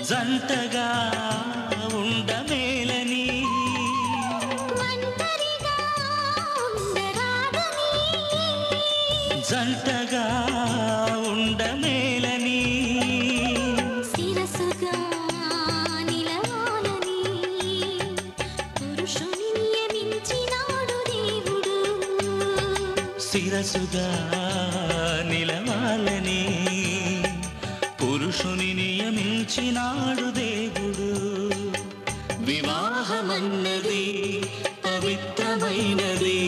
జంటగా ఉండమేలని జంటగా ఉండమేలని శిరసుగా నిలవాలని పురుషుని నియమించినాడు దేవుడు శిరసుగా నిలవాలని పురుషుని నియమించినాడు దేవుడు వివాహమన్నది పవిత్రమైనది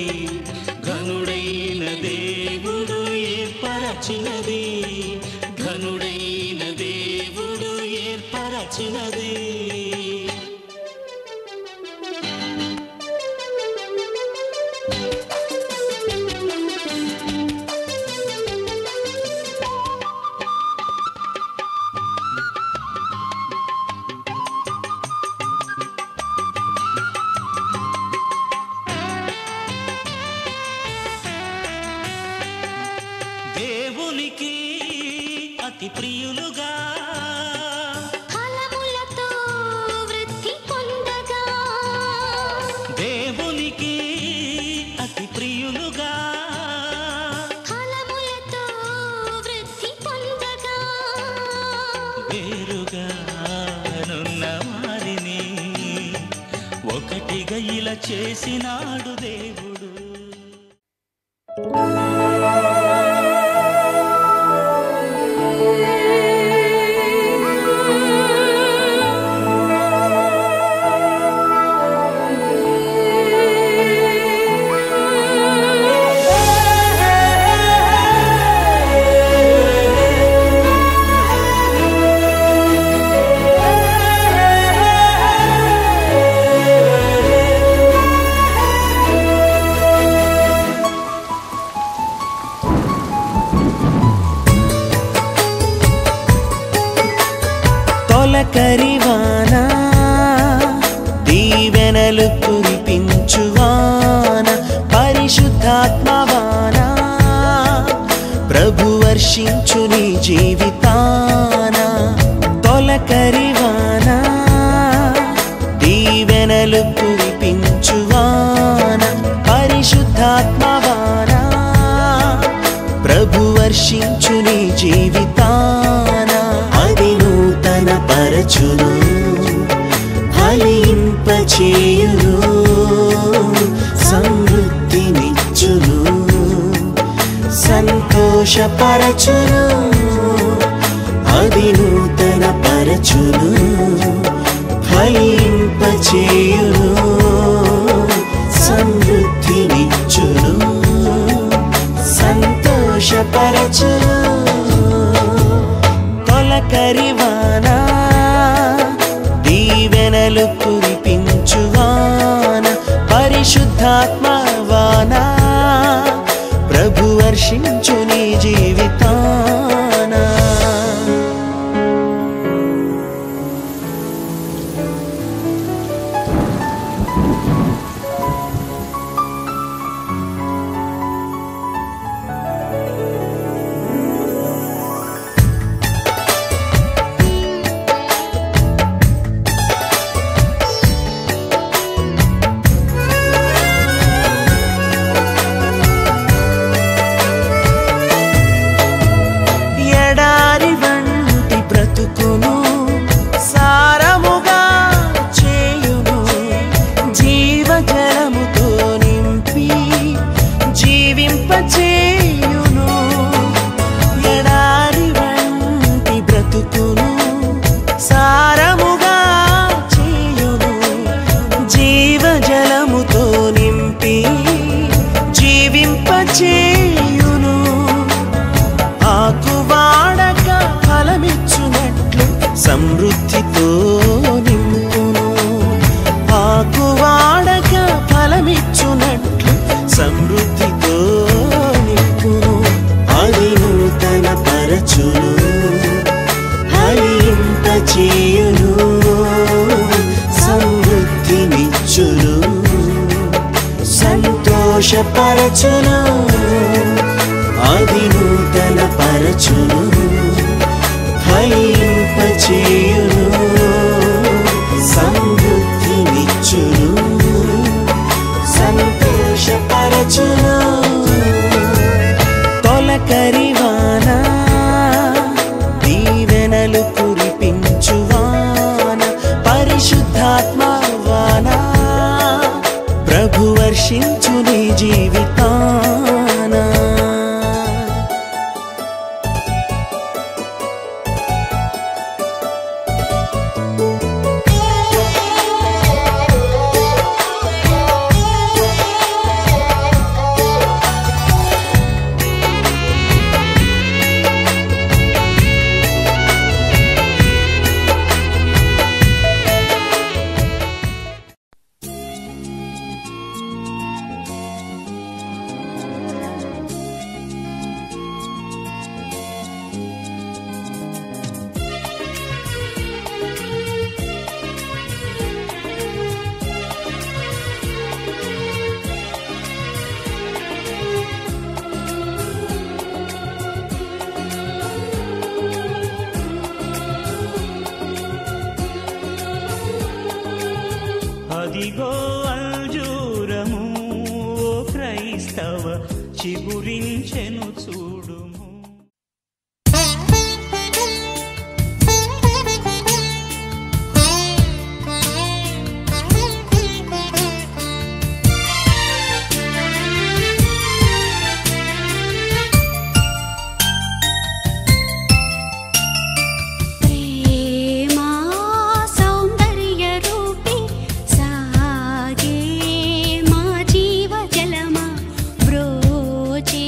ఘనుడైన దేవుడు ఏర్పరచినది ఘనుడైన దేవుడు ఏర్పరచినది దేవునికి అతి ప్రియులుగా ఫలములతో వృద్ధి పొందగా దేవునికి అతి ప్రియులుగా ఫలములతో వృద్ధి పొందగా వేరుగా నున్న వారిని ఒకటిగా ఇలా చేసినాడు దేవుడు తొలకరివానా దీవెనలు కురిపించువాన పరిశుద్ధాత్మవానా ప్రభు వర్షించు నీ జీవితాన తొలకరివానా దీవెనలు కురిపించువాన పరిశుద్ధాత్మవానా ప్రభు వర్షించు నీ జీవితాన అది నూతన పరచును ఫలింపచేయును సమృద్ధినిచ్చును సంతోషపరచును అది నూతన పరచును ఫలింపచేయును సమృద్ధినిచ్చును సంతోషపరచును తొలకరివానా దీవెనలు కురిపించువాన పరిశుద్ధాత్మవానా ప్రభు వర్షించు నీ జీవితాన జీవజలముతో నింపి జీవింపచేయును. ఆకువాడక ఫలమిచ్చునట్లు సమృద్ధితో నింపును. ఆకువాడక ఫలమిచ్చునట్లు సమృద్ధితో నింపును. అది నూతన పరచును, ఫలింపచేయును, సమృద్ధినిచ్చును, సంతోషపరచును. అది నూతన పరచును, ఫలింపచేయును, సమృద్ధినిచ్చును, సంతోషపరచును. తొలకరివాన దీవెనలు కురిపించువాన, పరిశుద్ధాత్మ వాన ప్రభు వర్షించు నీ జీవితాన. అదిగో అంజూరము ఓ క్రైస్తవ చిగురించెను చూడుము. సాగే మా జీవ జలమా బ్రోచే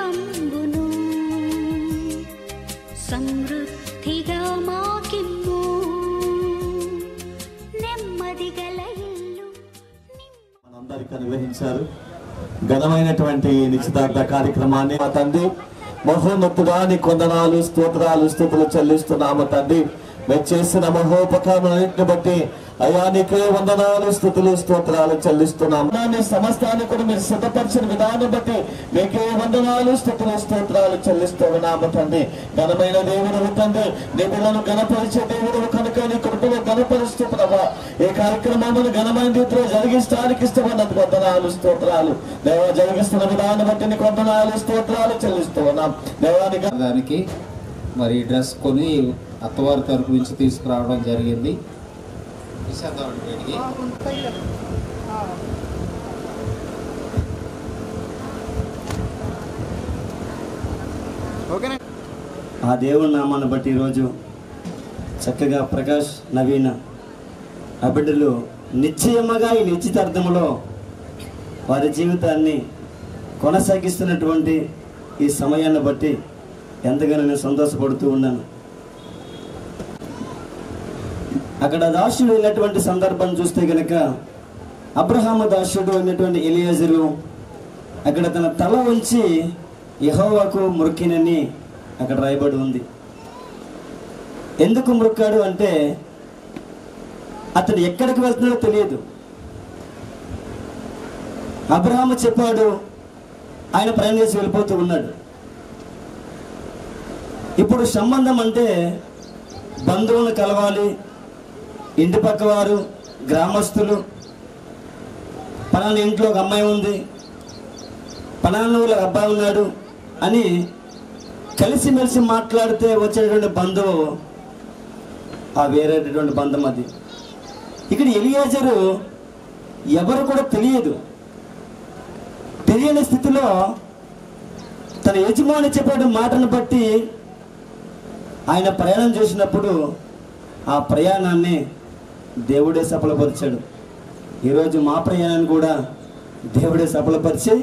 పంబును సమృద్ధిగా మాకిమ్ము నెమ్మది గల ఇల్లు. మనందరికీ అనుగ్రహించారు ఘనమైనటువంటి నిశ్చితార్థ కార్యక్రమాన్ని మా తండ్రి మహోన్నతుడా నీ కొందనాలు స్తోత్రాలు స్తుతులు చెల్లిస్తున్నాము తండ్రి. మేము చేసిన మహోపకారాలన్నింటిని బట్టి అయ్యా నీకే వందనాలు స్తుతులు స్తోత్రాలు చెల్లిస్తున్నాము. సమస్తాన్ని కూడా మీరు సిద్ధపరిచిన విధానం బట్టి మీకే వందనాలు స్తుతులు స్తోత్రాలు చెల్లిస్తున్నాము తండ్రి. ఘనమైన దేవుడు తండ్రి, నీ పిల్లలను ఘనపరిచే దేవుడు కనుక నీ కృపలో ఘనపరుస్తూ ప్రభా ఈ కార్యక్రమాలను ఘనమైన రీతిలో జరిగిస్తానికి ఇష్టపడినందుకు వందనాలు స్తోత్రాలు దేవా. జరిగిస్తున్న విధానం బట్టి నీకు వందనాలు స్తోత్రాలు చెల్లిస్తున్నాం దేవానికి. దానికి మరి డ్రెస్ కొని అత్తవారి తరపు నుంచి తీసుకురావడం జరిగింది. ఆ దేవుని నామాన్ని బట్టి ఈరోజు చక్కగా ప్రకాష్ నవీన ఆ బిడ్డలు నిశ్చయముగా ఈ నిశ్చితార్థంలో వారి జీవితాన్ని కొనసాగిస్తున్నటువంటి ఈ సమయాన్ని బట్టి ఎంతగానో నేను సంతోషపడుతూ ఉన్నాను. అక్కడ దాసుడు అయినటువంటి సందర్భం చూస్తే కనుక అబ్రహాము దాసుడు అయినటువంటి ఎలియాజరు అక్కడ తన తల ఉంచి యెహోవాకు మొక్కినని అక్కడ రాయబడి ఉంది. ఎందుకు మొక్కాడు అంటే అతను ఎక్కడికి వెళ్తున్నాడో తెలియదు. అబ్రహాము చెప్పాడు, ఆయన ప్రయాణం చేసి వెళ్ళిపోతూ ఉన్నాడు. ఇప్పుడు సంబంధం అంటే బంధువులను కలవాలి, ఇంటి పక్క వారు, గ్రామస్తులు, పలానా ఇంట్లో ఒక అమ్మాయి ఉంది, పలానా ఊళ్ళో అబ్బాయి ఉన్నాడు అని కలిసిమెలిసి మాట్లాడితే వచ్చేటువంటి బంధువు ఆ వేరేటటువంటి బంధం అది. ఇక్కడ ఎలియాజరు ఎవరు కూడా తెలియని స్థితిలో తన యజమాని చెప్పే మాటను బట్టి ఆయన ప్రయాణం చేసినప్పుడు ఆ ప్రయాణాన్ని దేవుడే సఫలపరిచాడు. ఈరోజు మా ప్రయాణాన్ని కూడా దేవుడే సఫలపరిచి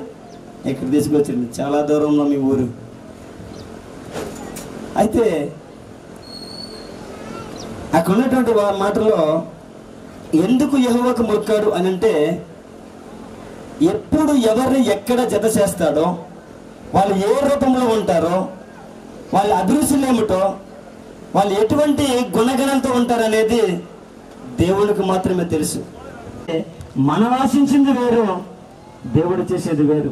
ఇక్కడ తీసుకొచ్చింది. చాలా దూరంలో మీ ఊరు. అయితే అక్కడ ఉన్నటువంటి మాటలో ఎందుకు యెహోవాకు మొక్కాడు అని అంటే, ఎప్పుడు ఎవరిని ఎక్కడ జత చేస్తాడో, వాళ్ళు ఏ రూపంలో ఉంటారో, వాళ్ళ అభిరుచులు ఏమిటో, వాళ్ళు ఎటువంటి గుణగణంతో ఉంటారనేది దేవునికి మాత్రమే తెలుసు. మనం ఆశించింది వేరు, దేవుడు చేసేది వేరు.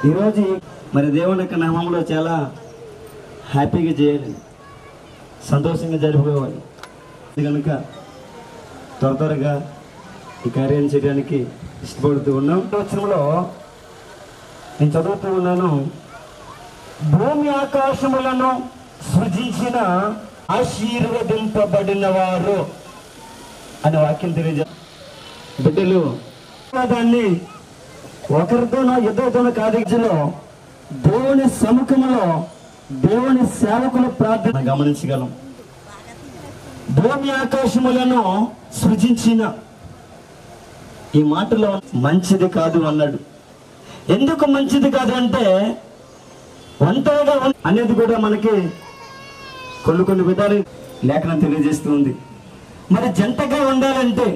ఈరోజు మరి దేవుని యొక్క నామంలో చాలా హ్యాపీగా చేయాలి, సంతోషంగా జరుపుకోవాలి. కనుక త్వరగా ఈ కార్యాన్ని చేయడానికి ఇష్టపడుతూ ఉన్నాం. సంవత్సరంలో నేను చదువుతూ ఉన్నాను, భూమి ఆకాశములను సృజించిన ఆశీర్వదింపబడిన వారు అనే వాక్యం తెలియజే. బిడ్డలు దాన్ని ఒకరితోనో ఇద్దరితోనో కాదిలో దేవుని సముఖంలో దేవుని సేవకుల ప్రార్థన గమనించగలం. భూమి ఆకాశములను సృజించిన ఈ మాటలో మంచిది కాదు అన్నాడు. ఎందుకు మంచిది కాదు అంటే, ఒంటరిగా అనేది కూడా మనకి కొన్ని విధాలు లేఖనం తెలియజేస్తుంది. మరి జంటగా ఉండాలంటే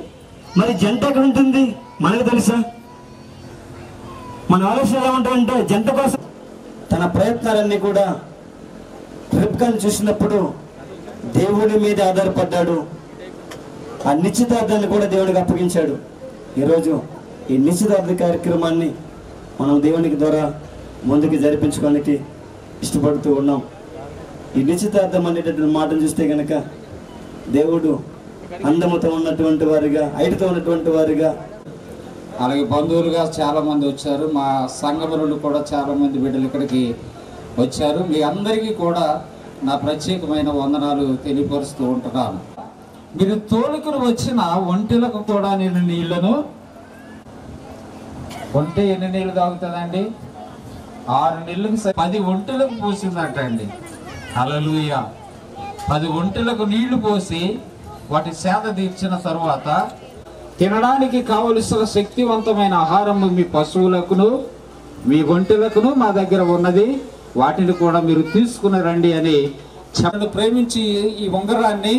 మరి జంట ఎక్కడ ఉంటుంది మనకు తెలుసా? మన ఆలోచన ఎలా ఉంటాయంటే, జంట కోసం తన ప్రయత్నాలన్నీ కూడా రిబ్కాను చూసినప్పుడు దేవుడి మీద ఆధారపడ్డాడు. ఆ నిశ్చితార్థాన్ని కూడా దేవుడికి అప్పగించాడు. ఈరోజు ఈ నిశ్చితార్థ కార్యక్రమాన్ని మనం దేవునికి ద్వారా ముందుకు జరిపించుకోవడానికి ఇష్టపడుతూ ఉన్నాం. ఈ నిశ్చితార్థం అనేటటువంటి మాటను చూస్తే కనుక దేవుడు అందముతో ఉన్నటువంటి వారిగా, ఐటుతో ఉన్నటువంటి వారిగా, అలాగే బంధువులుగా చాలా మంది వచ్చారు. మా సంఘం నుండి కూడా చాలా మంది బిడ్డలు ఇక్కడికి వచ్చారు. మీ అందరికీ కూడా నా ప్రత్యేకమైన వందనాలు తెలియపరుస్తూ ఉంటున్నాను. మీరు తోలుకుని వచ్చిన ఒంటెలకు కూడా నేను నీళ్లను, ఒంటె ఎన్ని నీళ్లు తాగుతుందండి? 6 నీళ్ళకి 10 ఒంటెలకు పోసిందంట అండి. హల్లెలూయా. 10 ఒంటెలకు నీళ్లు పోసి వాటి సేద తీర్చిన తరువాత తినడానికి కావలసిన శక్తివంతమైన ఆహారము మీ పశువులకును మీ ఒంటెలకును మా దగ్గర ఉన్నది, వాటిని కూడా మీరు తీసుకుని రండి అని చెప్పను. ప్రేమించి ఈ ఉంగరాన్ని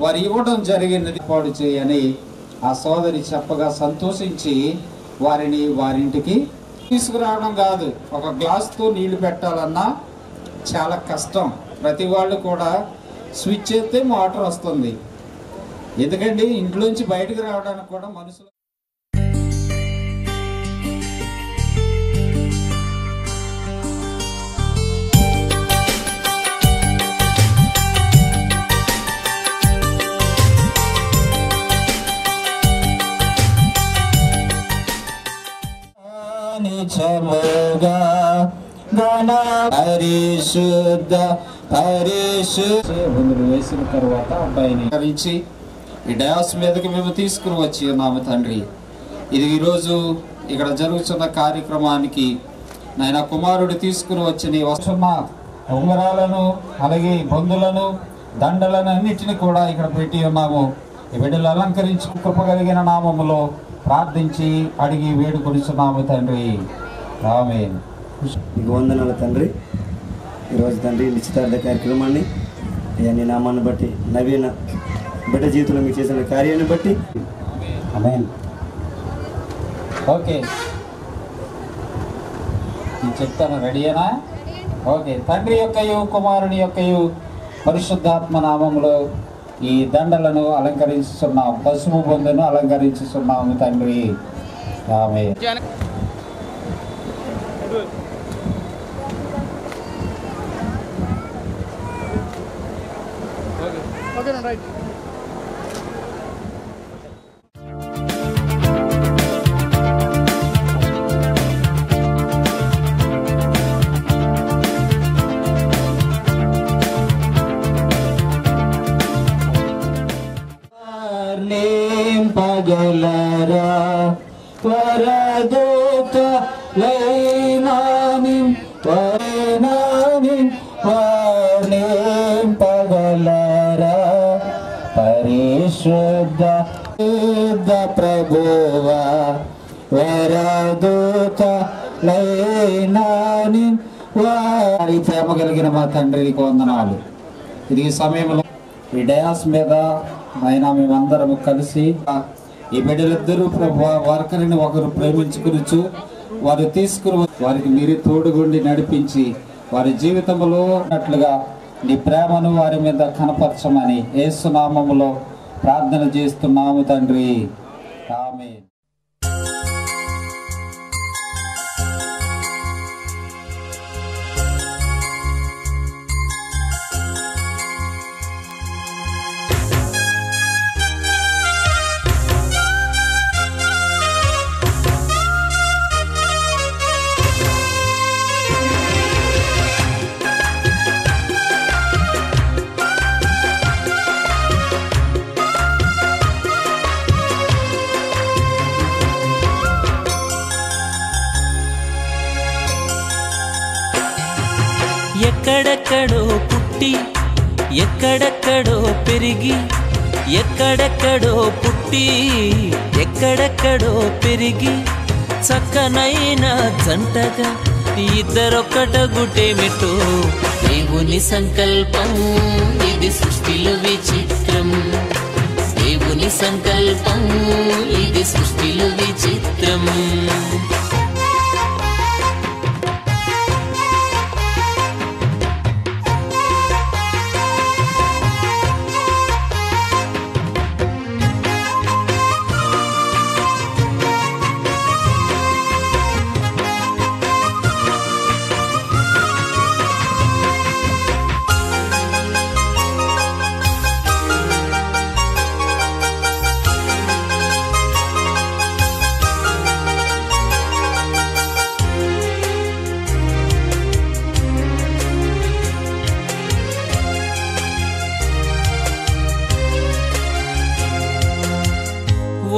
వారు ఇవ్వడం జరిగినది. పాడు చేయని ఆ సోదరి చెప్పగా సంతోషించి వారింటికి తీసుకురావడం కాదు, ఒక గ్లాస్తో నీళ్లు పెట్టాలన్నా చాలా కష్టం. ప్రతి వాళ్ళు కూడా స్విచ్ చేస్తే మోటార్ వస్తుంది. ఎందుకండి ఇంట్లోంచి బయటకు రావడానికి కూడా మనుషులు వేసిన తర్వాత అబ్బాయిని కరించి ఈ డయాస్ మీదకి మేము తీసుకుని వచ్చి ఉన్నాము తండ్రి. ఇది ఈరోజు ఇక్కడ జరుగుతున్న కార్యక్రమానికి నాయన కుమారుడు తీసుకుని వచ్చి వస్తున్న ఉంగరాలను అలాగే బంధులను దండలను అన్నిటిని కూడా ఇక్కడ పెట్టి ఉన్నాము. ఈ బిడ్డలు అలంకరించి కృపగలిగిన నామములో ప్రార్థించి అడిగి వేడుకొనిస్తున్నాము తండ్రి. ఆమేన్. మీకు వందనాలు తండ్రి. ఈరోజు తండ్రి నిశ్చితార్థ కార్యక్రమాన్ని నీ నామాన్ని బట్టి నవీన బిడ్డ జీవితంలో మీకు చేసిన కార్యాన్ని బట్టి ఆమేన్. ఓకే, నేను చెప్తాను, రెడీయేనా? ఓకే. తండ్రి యొక్కయు కుమారుని యొక్కయు పరిశుద్ధాత్మ నామములో ఈ దండలను అలంకరిస్తున్నాము, పసుపు బొందును అలంకరిస్తున్నాము తండ్రి. ఆమేన్. పగలరా వరదూత లైనానిం పగలరా పరిశుద్ధ ప్రభువా వరదూత లైనానిం వారి ప్రేమ కలిగిన మా తండ్రికి వందనాలు. ఇది ఈ సమయంలో ఈ డయాస్ మీద అయినా మేమందరము కలిసి ఈ బిడ్డలిద్దరూ ఒకరిని ఒకరు ప్రేమించుకునిచ్చు వారు తీసుకుని వారికి మీరే తోడుగుండి నడిపించి వారి జీవితంలో ఉన్నట్లుగా నీ ప్రేమను వారి మీద కనపరచమని యేసు నామములో ప్రార్థన చేస్తున్నాము తండ్రి. ఆమేన్. ఎక్కడెక్కడో పుట్టి ఎక్కడెక్కడో పెరిగి ఎక్కడెక్కడో పుట్టి ఎక్కడెక్కడో పెరిగి చక్కనైన జంటగా ఇద్దరొక్కటగుటేమిటో దేవుని సంకల్పం ఇది సృష్టిలో విచిత్రం. దేవుని సంకల్పం ఇది సృష్టిలో విచిత్రం.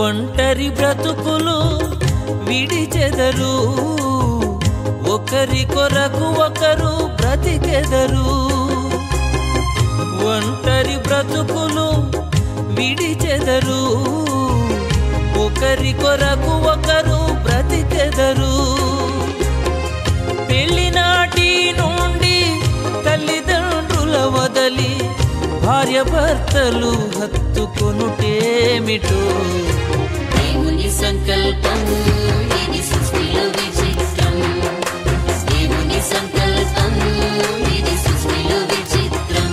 ఒంటరి బ్రతుకులు విడిచెదరు, ఒకరి కొరకు ఒకరు బ్రతికెదరు. ఒంటరి బ్రతుకులు విడిచెదరు, ఒకరి కొరకు ఒకరు బ్రతికెదరు. భార్యభర్తలు హత్తుకొనుటేమిటో దేవుని సంకల్పం ఇది సృష్టిలో విచిత్రం. దేవుని సంకల్పం ఇది సృష్టిలో విచిత్రం.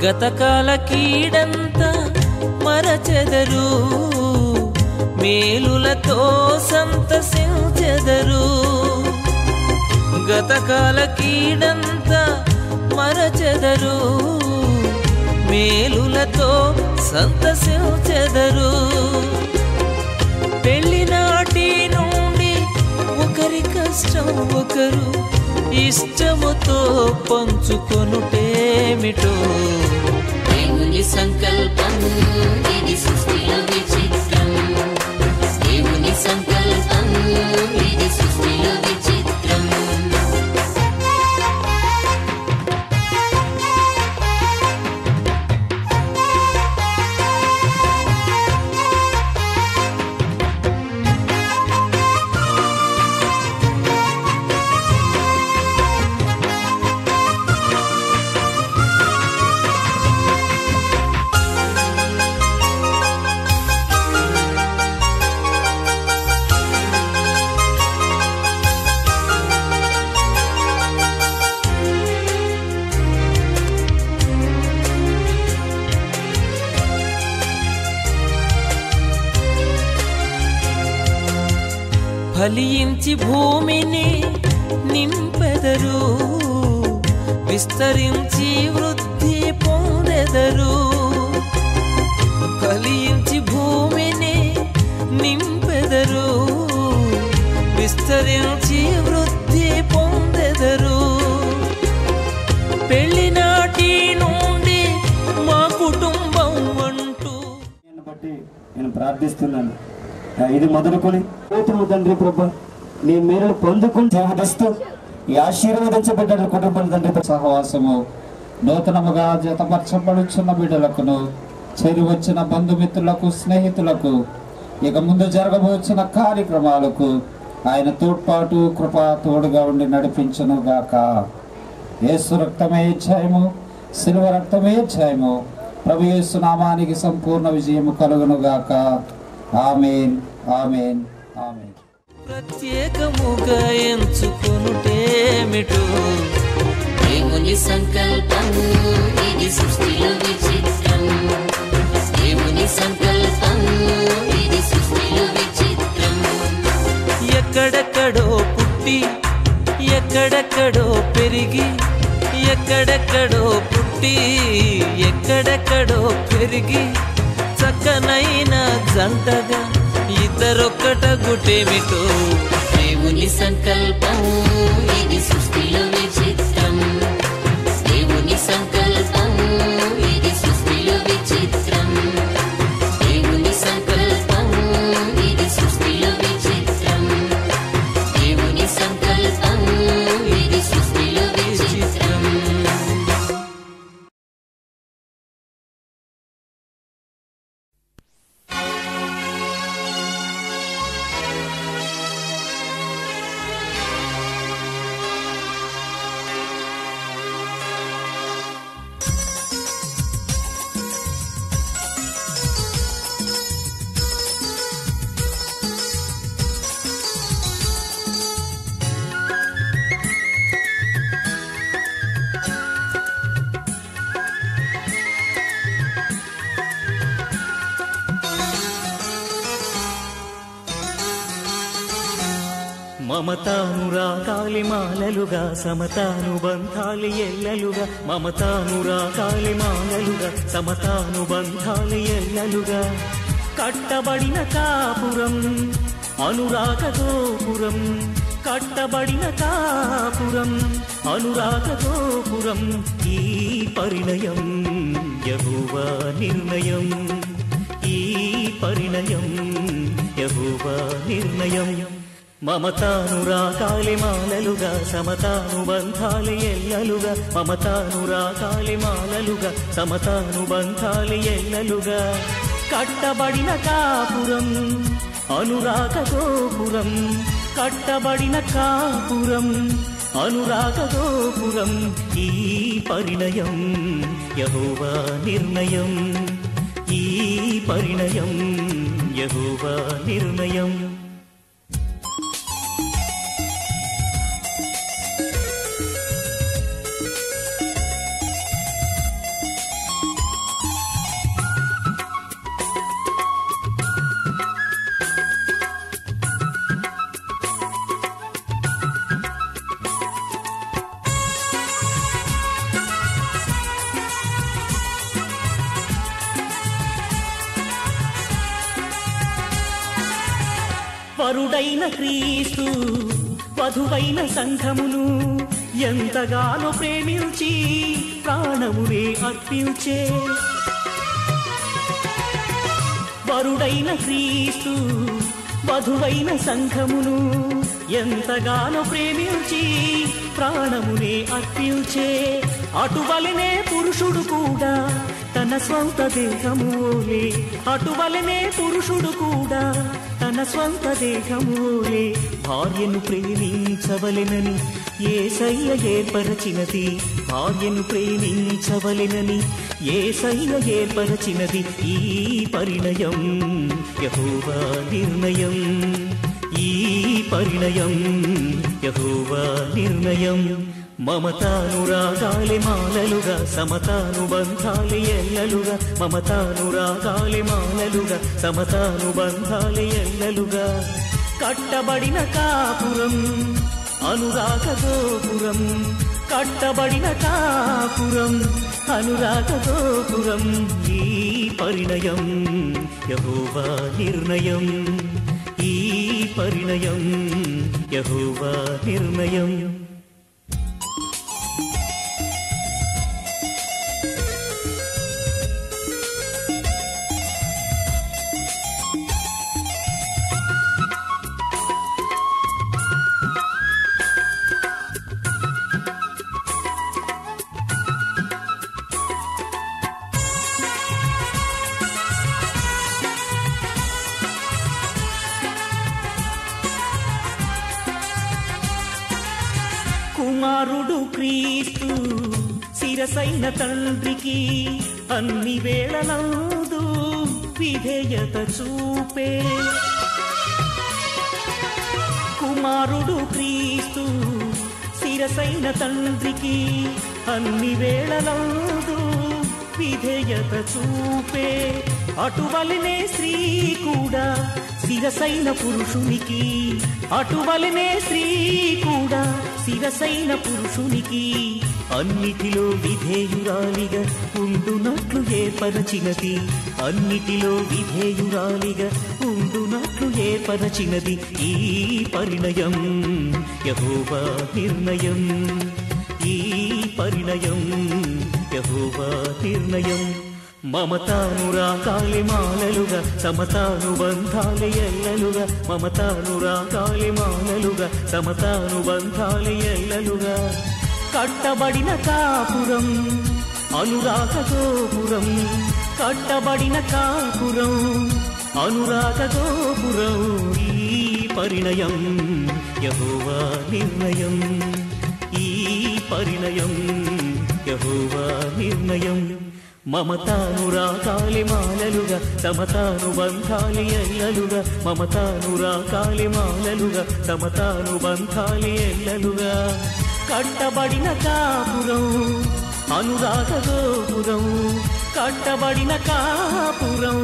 గతకాల కీడంతా మరచెదరు, మేలులతో సంతసించెదరు. గతకాల కీడంతా మరచెదరు, మేలులతో సంతసించెదరు. పెళ్లి నాటి నుండి ఒకరి కష్టం ఒకరు ఇష్టముతో పంచుకొనుటేమిటో దేవుని సంకల్పం ఇది సృష్టిలో విచిత్రం. దేవుని సంకల్పం ఇది సృష్టిలో విచిత్రం. ఫలించి భూమిని నింపెదరు, విస్తరించి వృద్ధి పొందెదరు. ఫలించి భూమిని నింపెదరు, విస్తరించి వృద్ధి పొందెదరు. పెళ్లి నాటి నుండి మా కుటుంబం అంటూ బట్టి నేను ప్రార్థిస్తున్నాను. ఇది మొదలుకొని స్తోత్రము తండ్రి ప్రభా, నీ మేరలు పొందుకుని జీవదిస్తూ ఈ ఆశీర్వదించబడ్డ కుటుంబం తండ్రి సహవాసము నూతనముగా జతపరచబడుచున్న బిడ్డలకును చేరి వచ్చిన బంధుమిత్రులకు స్నేహితులకు ఇక ముందు జరగబోచున్న కార్యక్రమాలకు ఆయన తోడ్పాటు కృప తోడుగా ఉండి నడిపించును గాక. యేసు రక్తమే జయము, శిలువ రక్తమే జయము. ప్రభు యేసు నామానికి సంపూర్ణ విజయము కలుగును గాక. ఆమేన్, ఆమేన్, ఆమేన్. ప్రత్యేకముగా ఎంచుకొనుటేమిటో దేవుని సంకల్పం ఇది సృష్టిలో విచిత్రం. దేవుని సంకల్పం ఇది సృష్టిలో విచిత్రం. ఎక్కడెక్కడో పుట్టి ఎక్కడెక్కడో పెరిగి, ఎక్కడెక్కడో పుట్టి ఎక్కడెక్కడో పెరిగి, చక్కనైన జంటగా ఇద్దరొక్కటగుటేమిటో దేవుని సంకల్పం ఇది సృష్టిలో విచిత్రం. దేవుని సంకల్పం ఇది సృష్టిలో విచిత్రం. దేవుని సంకల్పం ఇది సృష్టిలో విచిత్రం. దేవుని సంకల్పం ఇది సృష్టిలో విచిత్రం. మమతానురాగాలి మాలలుగా, సమతానుబంధాలి ఎల్లలుగా. మమతానురాగాలి మాలలుగా, సమతానుబంధాలి ఎల్లలుగా. కట్టబడిన కాపురం అనురాగ గోపురం, కట్టబడిన కాపురం అనురాగ గోపురం ఈ పరిణయం యెహోవా నిర్ణయం ఈ పరిణయం యెహోవా నిర్ణయం మమతానురాగాలే మాలలుగా సమతానుబంధాలే ఎల్లలుగా మమతానురాగాలే మాలలుగా సమతానుబంధాలే ఎల్లలుగా కట్టబడిన కాపురం అనురాగ గోపురం కట్టబడిన కాపురం అనురాగ గోపురం ఈ పరిణయం యెహోవా నిర్ణయం ఈ పరిణయం యెహోవా నిర్ణయం వరుడైన క్రీస్తు వధువైన సంఘమును ఎంతగానో ప్రేమించి ప్రాణమునే అర్పించే వరుడైన క్రీస్తు వధువైన సంఘమును ఎంతగానో ప్రేమించి ప్రాణమునే అర్పించే అటువలనే పురుషుడు కూడా తన స్వంత దేహములే అటువలనే పురుషుడు కూడా తన స్వంత దేహములే భార్యను ప్రేమించవలెనని యేసయ్య ఏర్పరచినది భార్యను ప్రేమించవలెనని యేసయ్య ఏర్పరచినది ఈ పరిణయం యెహోవా నిర్ణయం ఈ పరిణయం యెహోవా నిర్ణయం మమతానురాగాలే మాలలుగా సమతానుబంధాలే ఎల్లలుగా మమతానురాగాలే మాలలుగా సమతానుబంధాలే ఎల్లలుగా కట్టబడిన కాపురం అనురాగ గోపురం కట్టబడిన కాపురం అనురాగ గోపురం ఈ పరిణయం యెహోవా నిర్ణయం ఈ పరిణయం యెహోవా నిర్ణయం కుమారుడు క్రీస్తు శిరసైన తండ్రికి అన్ని వేళలందు విధేయత చూపే కుమారుడు క్రీస్తు శిరసైన తండ్రికి అన్ని వేళలందు విధేయత చూపే అటువలనే స్త్రీ కూడా శిరసైన పురుషునికి అటువలనే స్త్రీ కూడా శిరసైన పురుషునికి అన్నిటిలో విధేయురాలిగా ఉండునట్లు ఏర్పరచినది అన్నిటిలో విధేయురాలిగా ఉండునట్లు ఏర్పరచినది ఈ పరిణయం యెహోవా నిర్ణయం ఈ పరిణయం యెహోవా నిర్ణయం మమతానురాగాలే మాలలుగా సమతానుబంధాలే ఎల్లలుగా మమతానురాగాలే మాలలుగా సమతానుబంధాలే ఎల్లలుగా కట్టబడిన కాపురం అనురాగ గోపురం కట్టబడిన కాపురం అనురాగ గోపురం ఈ పరిణయం యెహోవా నిర్ణయం ఈ పరిణయం యెహోవా నిర్ణయం మమతానురాగాలే మాలలుగా సమతానుబంధాలే ఎల్లలుగా మమతానురాగాలే మాలలుగా సమతానుబంధాలే ఎల్లలుగా కట్టబడిన కాపురం అనురాగ గోపురం కట్టబడిన కాపురం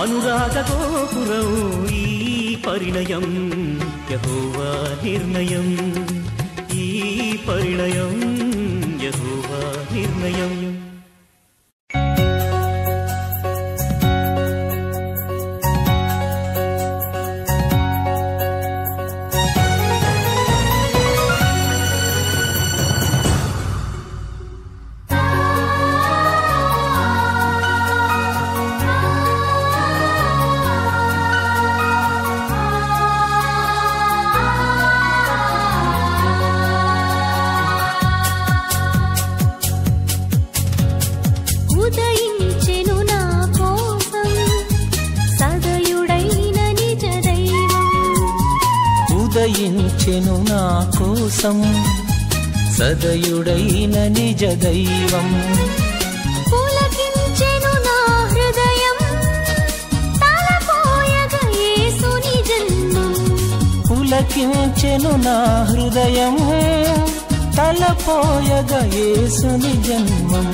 అనురాగ గోపురం ఈ పరిణయం యెహోవా నిర్ణయం ఈ పరిణయం యెహోవా నిర్ణయం ఉదయించెను నా కోసం సదయుడైన నిజ దైవం. పులకించెను నా హృదయం తలపోయగా యేసుని జన్మం. పులకించెను నా హృదయం తలపోయగా యేసుని జన్మం.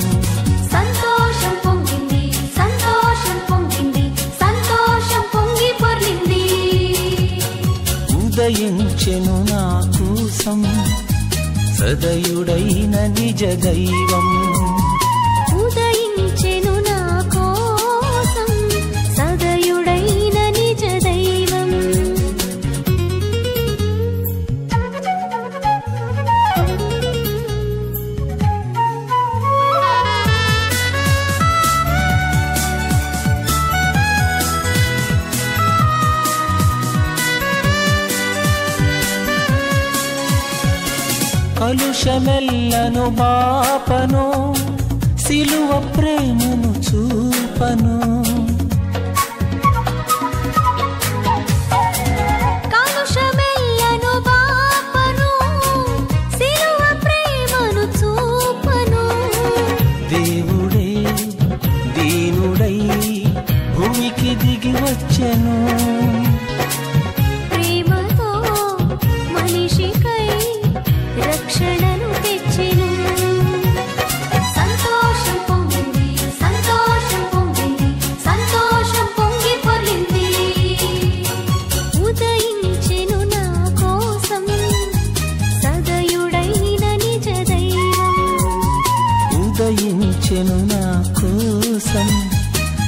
సంతోషం పొంగింది సంతోషం పొంగింది సంతోషం పొంగి పొర్లింది. ఉదయించెను నా కోసం సదయుడైన నిజ దైవం. ఉదయించెను నా కోసం సదయుడైన నిజ దైవం. కలుషమెల్లను బాపను సిలువ ప్రేమను చూపను. కలుషమెల్లను బాపను సిలువ ప్రేమను చూపను. దేవుడే దీనుడై భూమికి దిగి వచ్చెను. ప్రేమతో మనిషికై రక్షణను తెచ్చెను. సంతోషం పొంగింది సంతోషం పొంగింది సంతోషం పొంగి పొర్లింది. ఉదయించెను నా కోసం సదయుడైన నిజ దైవం. ఉదయించెను నా కోసం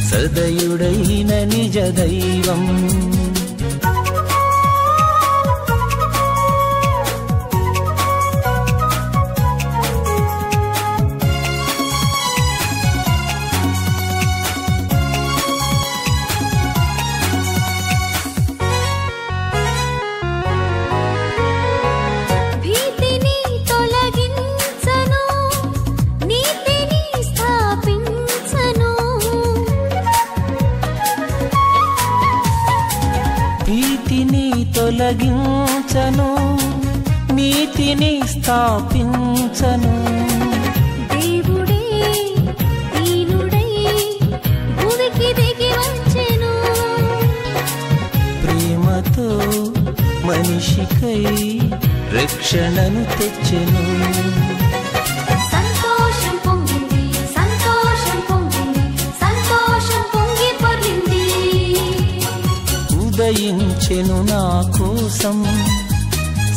సదయుడైన నిజ దైవం. భీతిని తొలగించను నీతిని స్థాపించను. భీతిని తొలగించను నీతిని స్థాపించను. దేవుడే దీనుడై భూమికి దిగి వచ్చెను. ప్రేమతో మనిషికై రక్షణను తెచ్చెను. సంతోషం పొంగింది సంతోషం పొంగింది సంతోషం పొంగి పొర్లింది. ఉదయించెను నా కోసం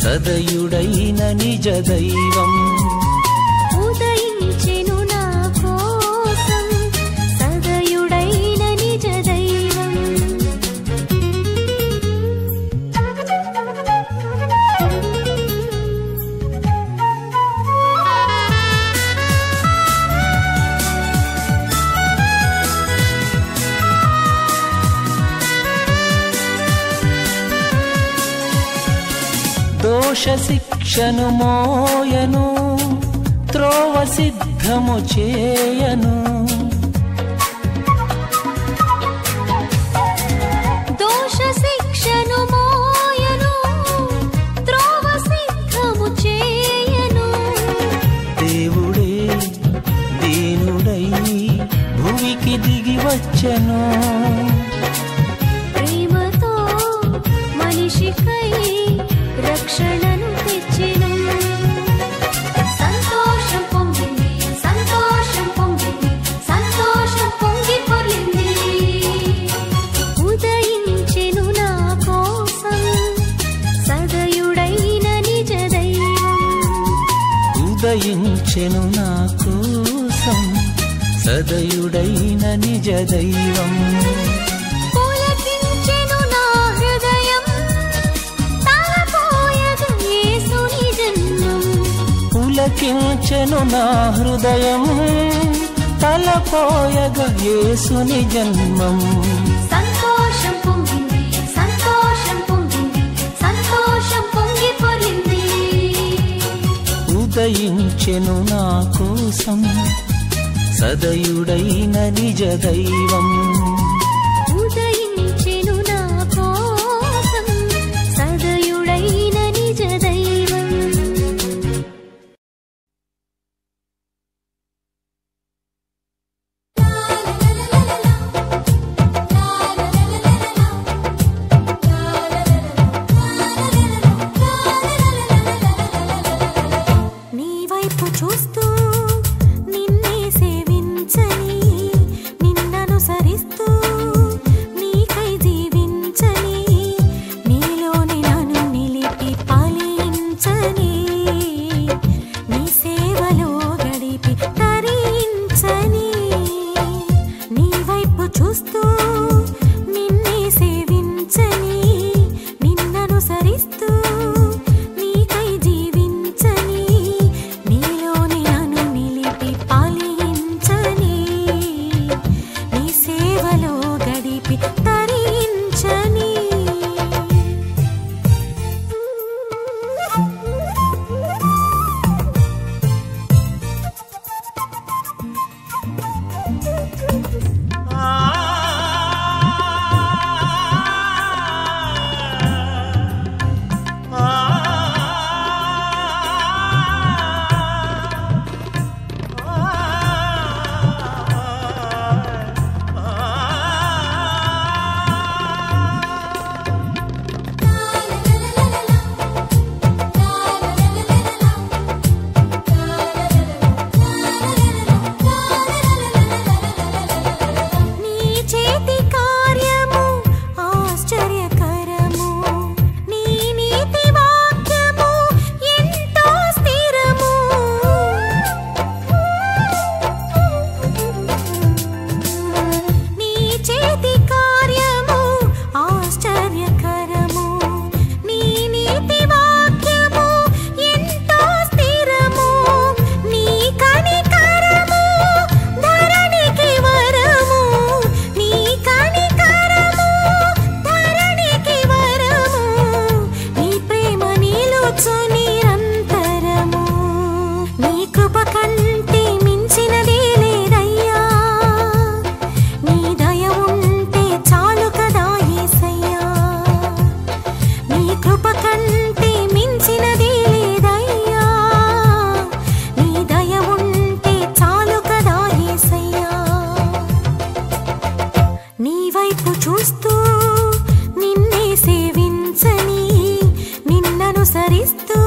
సదయుడైన నిజ దైవం. ఉదయించెను నా కోసం సదయుడైన నిజ దైవం. దోష శిక్షను మోయను త్రోవ సిద్ధము చేయను. దోష శిక్షను మోయను త్రోవ సిద్ధము చేయను. దేవుడే దీనుడై భూమికి దిగి వచ్చెను. ప్రేమతో మనిషికై రక్షణను తెచ్చెను. సంతోషం పొంగింది సంతోషం పొంగింది సంతోషం పొంగి పొర్లింది. ఉదయించెను నా కోసం సదయుడైన నిజ దైవం. ఉదయించెను నా కోసం సదయుడైన నిజ దైవం. పులకించెను నా హృదయం తలపోయగా యేసుని జన్మం. పులకించెను నా హృదయం తలపోయగా యేసుని జన్మం. సంతోషం పొంగింది సంతోషం పొంగింది సంతోషం పొంగి పొర్లింది. ఉదయించెను నా కోసం సదయుడైన నిజ దైవం. ఉదయించెను నా కోసం సదయుడైన నిజ దైవం. చూస్తూ నిన్నే సేవించని నిన్ననుసరిస్తూ నీకై జీవించని నీలోని నన్ను నిలిపి పాలించని నీ సేవలో గడిపి తరించని నీ వైపు చూస్తూ నిన్నే సేవించని నిన్ననుసరిస్తూ నీకై జీవించని నీలోని నన్ను నిలిపి పాలించని నీ సేవలో గడిపి తరించని నీ చేతి కార్యము ఆశ్చర్యకరము నీ నీతి వాక్యము ఎంతో స్థిరము నీ చేతి కార్యము ఆశ్చర్యకరము నీ నీతి వాక్యము ఎంతో స్థిరము నీ కనికరము ధరణికి వరము నీ కనికరము ధరణికి వరము నీ ప్రేమ నిలుచు నిరంతరము నీ కృప కంటే మించినదే లేదయ్యా నీ దయ ఉంటే చాలు కదా యేసయ్యా నీ కృప కంటే మించినదే లేదయ్యా నీ దయ ఉంటే చాలు కదా యేసయ్యా నీ వైపు చూస్తూ నిన్నే సేవించని నిన్ననుసరిస్తూ